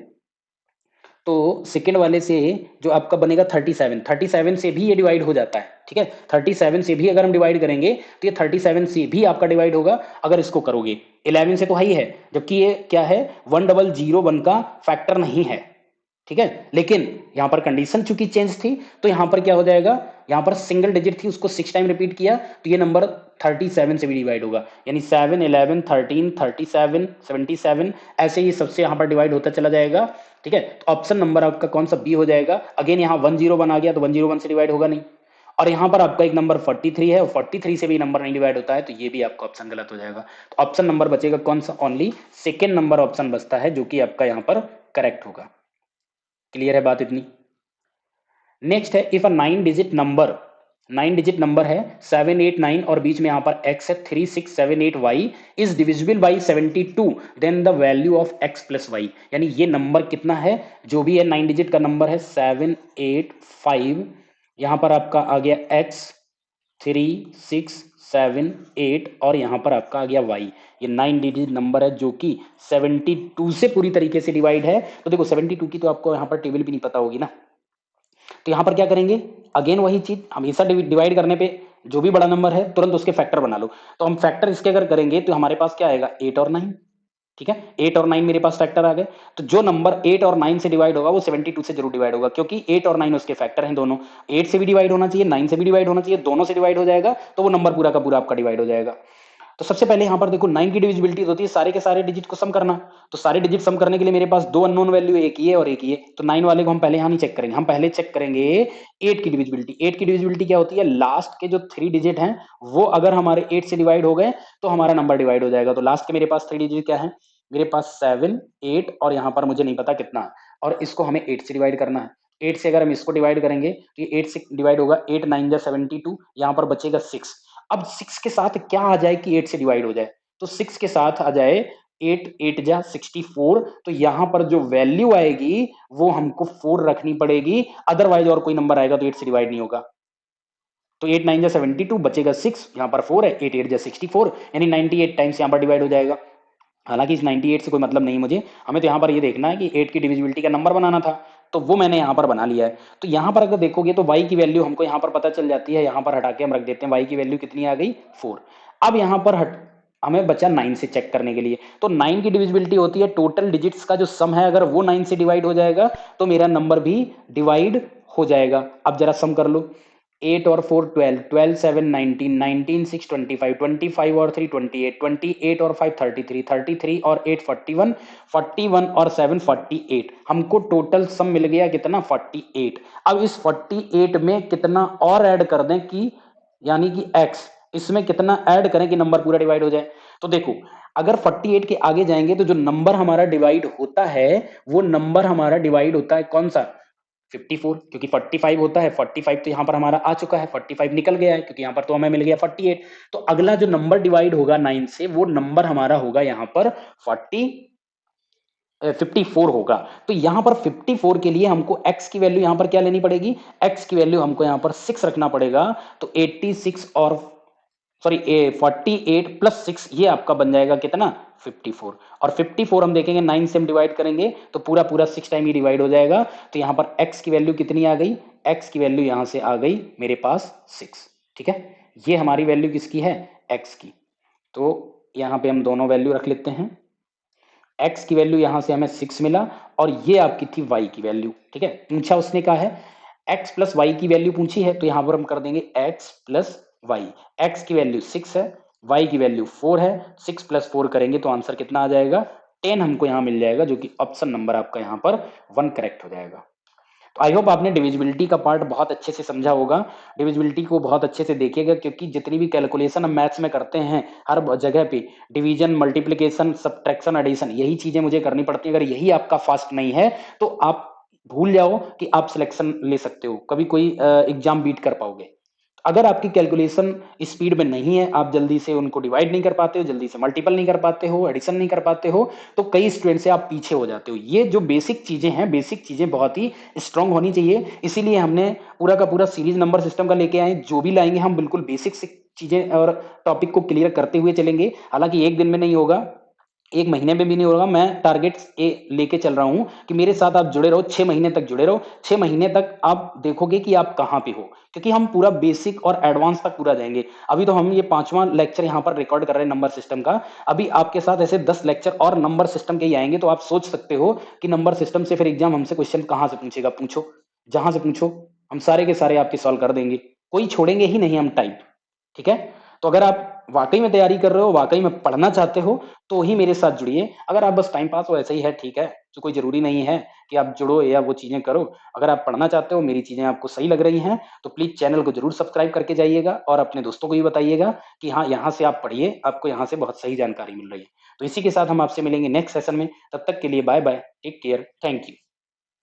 तो सेकंड वाले से जो आपका बनेगा 37 से भी ये डिवाइड हो जाता है, ठीक है। 37 से भी अगर हम डिवाइड करेंगे तो ये 37 से भी आपका डिवाइड होगा अगर इसको करोगे। 11 से तो है ही है, जबकि ये क्या है? 1001 का फैक्टर नहीं है, ठीक है। लेकिन यहां पर कंडीशन चूंकि चेंज थी, तो यहां पर क्या हो जाएगा, यहां पर सिंगल डिजिट थी उसको 6 टाइम रिपीट किया तो ये नंबर 37 से भी डिवाइड होगा, यानी 7, 11, 13, 37, 77, ऐसे ही सबसे यहां पर डिवाइड होता चला जाएगा, ठीक है। तो ऑप्शन नंबर आपका कौन सा? बी हो जाएगा। अगेन यहाँ 101 आ गया तो 101 से डिवाइड होगा नहीं, और यहां पर आपका एक नंबर 43 है और 43 से भी नंबर नहीं डिवाइड होता है, तो ये भी आपका ऑप्शन गलत हो जाएगा। तो ऑप्शन नंबर बचेगा कौन सा? ओनली सेकेंड नंबर ऑप्शन बचता है, जो कि आपका यहाँ पर करेक्ट होगा। क्लियर है बात इतनी? नेक्स्ट है, इफ अ 9 डिजिट नंबर है 789 और बीच में यहां पर x है 3678y is divisible by 72, then the value of x plus Y. यानी ये नंबर कितना है? जो भी है 9 डिजिट का नंबर है 785, यहां पर आपका आ गया x 3678 और यहां पर आपका आ गया y। ये 9 डिजिट नंबर है जो कि 72 से पूरी तरीके से डिवाइड है। तो देखो 72 की तो आपको यहां पर टेबल भी नहीं पता होगी ना, तो यहां पर क्या करेंगे? अगेन वही चीज, हमेशा डिवाइड करने पे जो भी बड़ा नंबर है तुरंत उसके फैक्टर बना लो। तो हम फैक्टर इसके अगर करेंगे तो हमारे पास क्या आएगा? 8 और 9, ठीक है। 8 और 9 मेरे पास फैक्टर आ गए, तो जो नंबर 8 और 9 से डिवाइड होगा वो 72 से जरूर डिवाइड होगा, क्योंकि 8 और 9 उसके फैक्टर हैं दोनों। 8 से भी डिवाइड होना चाहिए, 9 से भी डिवाइड होना चाहिए, दोनों से डिवाइड हो जाएगा तो वो नंबर पूरा का पूरा आपका डिवाइड हो जाएगा। तो सबसे पहले यहां पर देखो 9 की डिविजिबिलिटी होती है सारे के सारे डिजिट को सम करना। तो सारे डिजिट सम करने के लिए मेरे पास दो अननोन वैल्यू, एक ही है और एक ही है, तो 9 वाले को हम पहले यहां नहीं चेक करेंगे, हम पहले चेक करेंगे 8 की डिविजिबिलिटी। 8 की डिविजिबिलिटी क्या होती है? लास्ट के जो 3 डिजिट हैं वो अगर हमारे 8 से डिवाइड हो गए तो हमारा नंबर डिवाइड हो जाएगा। तो लास्ट के मेरे पास 3 डिजिट क्या है? मेरे पास 7, 8 और यहां पर मुझे नहीं पता कितना है, और इसको हमें 8 से डिवाइड करना है। 8 से अगर हम इसको डिवाइड करेंगे तो ये 8 से डिवाइड होगा, 8 9 जा 72, यहां पर बचेगा 6। अब 6 के साथ क्या आ जाए कि 8 से डिवाइड हो जाए? तो 6 के साथ आ जाए 8 8 जा 64, तो यहां पर जो वैल्यू आएगी वो हमको 4 रखनी पड़ेगी, अदरवाइज और कोई नंबर आएगा तो 8 से डिवाइड नहीं होगा। तो 8 9 जा 72, बचेगा 6, यहां पर 4 है, 8 8 जा 64, यानी 98 टाइम्स यहां पर डिवाइड हो जाएगा। हालांकि इस 98 से कोई मतलब नहीं मुझे, हमें तो यहां पर ये देखना है कि 8 की डिविजिबिलिटी का नंबर बनाना था, तो वो मैंने यहां पर बना लिया है। तो यहां पर अगर देखोगे तो y की वैल्यू हमको यहां पर पता चल जाती है, यहां पर हटा के हम रख देते हैं y की वैल्यू कितनी आ गई? 4। अब यहां पर हमें बचा 9 से चेक करने के लिए। तो 9 की डिविजिबिलिटी होती है टोटल डिजिट्स का जो सम है, अगर वो 9 से डिवाइड हो जाएगा तो मेरा नंबर भी डिवाइड हो जाएगा। अब जरा सम कर लो, 8 और 4 12, 12 7 19, 19 6 25, 25 और 3 28, 28 और 5 33, 33 और 8 41, 41 और 7 48। हमको टोटल सम मिल गया कितना, 48। अब इस 48 में कितना और ऐड कर दें कि यानी कि x, इसमें कितना ऐड करें कि नंबर पूरा डिवाइड हो जाए। तो देखो, अगर 48 के आगे जाएंगे तो जो नंबर हमारा डिवाइड होता है वो नंबर हमारा डिवाइड होता है कौन सा, 54, क्योंकि 45 होता है, 45 तो यहां पर हमारा आ चुका है, 45 निकल गया है क्योंकि यहां पर तो हमें मिल गया 48। तो अगला जो नंबर डिवाइड होगा 9 से वो नंबर हमारा होगा यहां पर 54 होगा। तो यहां पर 54 के लिए हमको x की वैल्यू यहां पर क्या लेनी पड़ेगी, x की वैल्यू हमको यहां पर 6 रखना पड़ेगा। तो 86 और सॉरी 48 प्लस 6 ये आपका बन जाएगा कितना, 54। और 54 हम देखेंगे 9 से हम डिवाइड करेंगे तो पूरा पूरा 6 टाइम ही डिवाइड हो जाएगा। तो यहां पर x की वैल्यू कितनी आ गई, x की वैल्यू यहां से आ गई मेरे पास 6। ठीक है, ये हमारी वैल्यू किसकी है, x की। तो यहां पे हम दोनों वैल्यू रख लेते हैं, x की वैल्यू यहां से हमें 6 मिला और ये आपकी थी y की वैल्यू। ठीक है, पूछा उसने कहा है x प्लस वाई की वैल्यू पूछी है, तो यहां पर हम कर देंगे x प्लस वाई। x की वैल्यू 6 है, y की वैल्यू 4 है, 6 प्लस 4 करेंगे तो आंसर कितना आ जाएगा, 10 हमको यहां मिल जाएगा, जो कि ऑप्शन नंबर आपका यहां पर 1 करेक्ट हो जाएगा। तो आई होप आपने डिविजिबिलिटी का पार्ट बहुत अच्छे से समझा होगा। डिविजिबिलिटी को बहुत अच्छे से देखिएगा, क्योंकि जितनी भी कैलकुलेशन हम मैथ्स में करते हैं हर जगह पे डिवीजन, मल्टीप्लिकेशन, सब्ट्रैक्शन, एडिशन, यही चीजें मुझे करनी पड़ती है। अगर यही आपका फास्ट नहीं है तो आप भूल जाओ कि आप सिलेक्शन ले सकते हो, कभी कोई एग्जाम बीट कर पाओगे। अगर आपकी कैलकुलेशन स्पीड में नहीं है, आप जल्दी से उनको डिवाइड नहीं कर पाते हो, जल्दी से मल्टीपल नहीं कर पाते हो, एडिशन नहीं कर पाते हो, तो कई स्टूडेंट से आप पीछे हो जाते हो। ये जो बेसिक चीजें हैं, बेसिक चीजें बहुत ही स्ट्रांग होनी चाहिए। इसीलिए हमने पूरा का पूरा सीरीज नंबर सिस्टम का लेके आए। जो भी लाएंगे हम बिल्कुल बेसिक चीजें और टॉपिक को क्लियर करते हुए चलेंगे। हालांकि एक दिन में नहीं होगा, एक महीने में भी नहीं होगा। मैं टारगेट ये लेके चल रहा हूं कि मेरे साथ आप जुड़े रहो, 6 महीने तक जुड़े रहो। 6 महीने तक आप देखोगे कि आप कहां पे हो, क्योंकि हम पूरा बेसिक और एडवांस तक पूरा जाएंगे। अभी तो हम ये 5वां लेक्चर यहाँ पर रिकॉर्ड कर रहे हैं नंबर सिस्टम का। अभी आपके साथ ऐसे 10 लेक्चर और नंबर सिस्टम के ही आएंगे। तो आप सोच सकते हो कि नंबर सिस्टम से फिर एग्जाम हमसे क्वेश्चन कहां से पूछेगा, पूछो, जहां से पूछो हम सारे के सारे आपके सॉल्व कर देंगे, कोई छोड़ेंगे ही नहीं हम टाइप। ठीक है, तो अगर आप वाकई में तैयारी कर रहे हो, वाकई में पढ़ना चाहते हो, तो ही मेरे साथ जुड़िए। अगर आप बस टाइम पास हो ऐसे ही है, ठीक है, तो कोई जरूरी नहीं है कि आप जुड़ो या वो चीजें करो। अगर आप पढ़ना चाहते हो, मेरी चीजें आपको सही लग रही हैं, तो प्लीज चैनल को जरूर सब्सक्राइब करके जाइएगा और अपने दोस्तों को भी बताइएगा कि हाँ, यहाँ से आप पढ़िए, आपको यहाँ से बहुत सही जानकारी मिल रही है। तो इसी के साथ हम आपसे मिलेंगे नेक्स्ट सेशन में। तब तक के लिए bye bye, take care, thank you.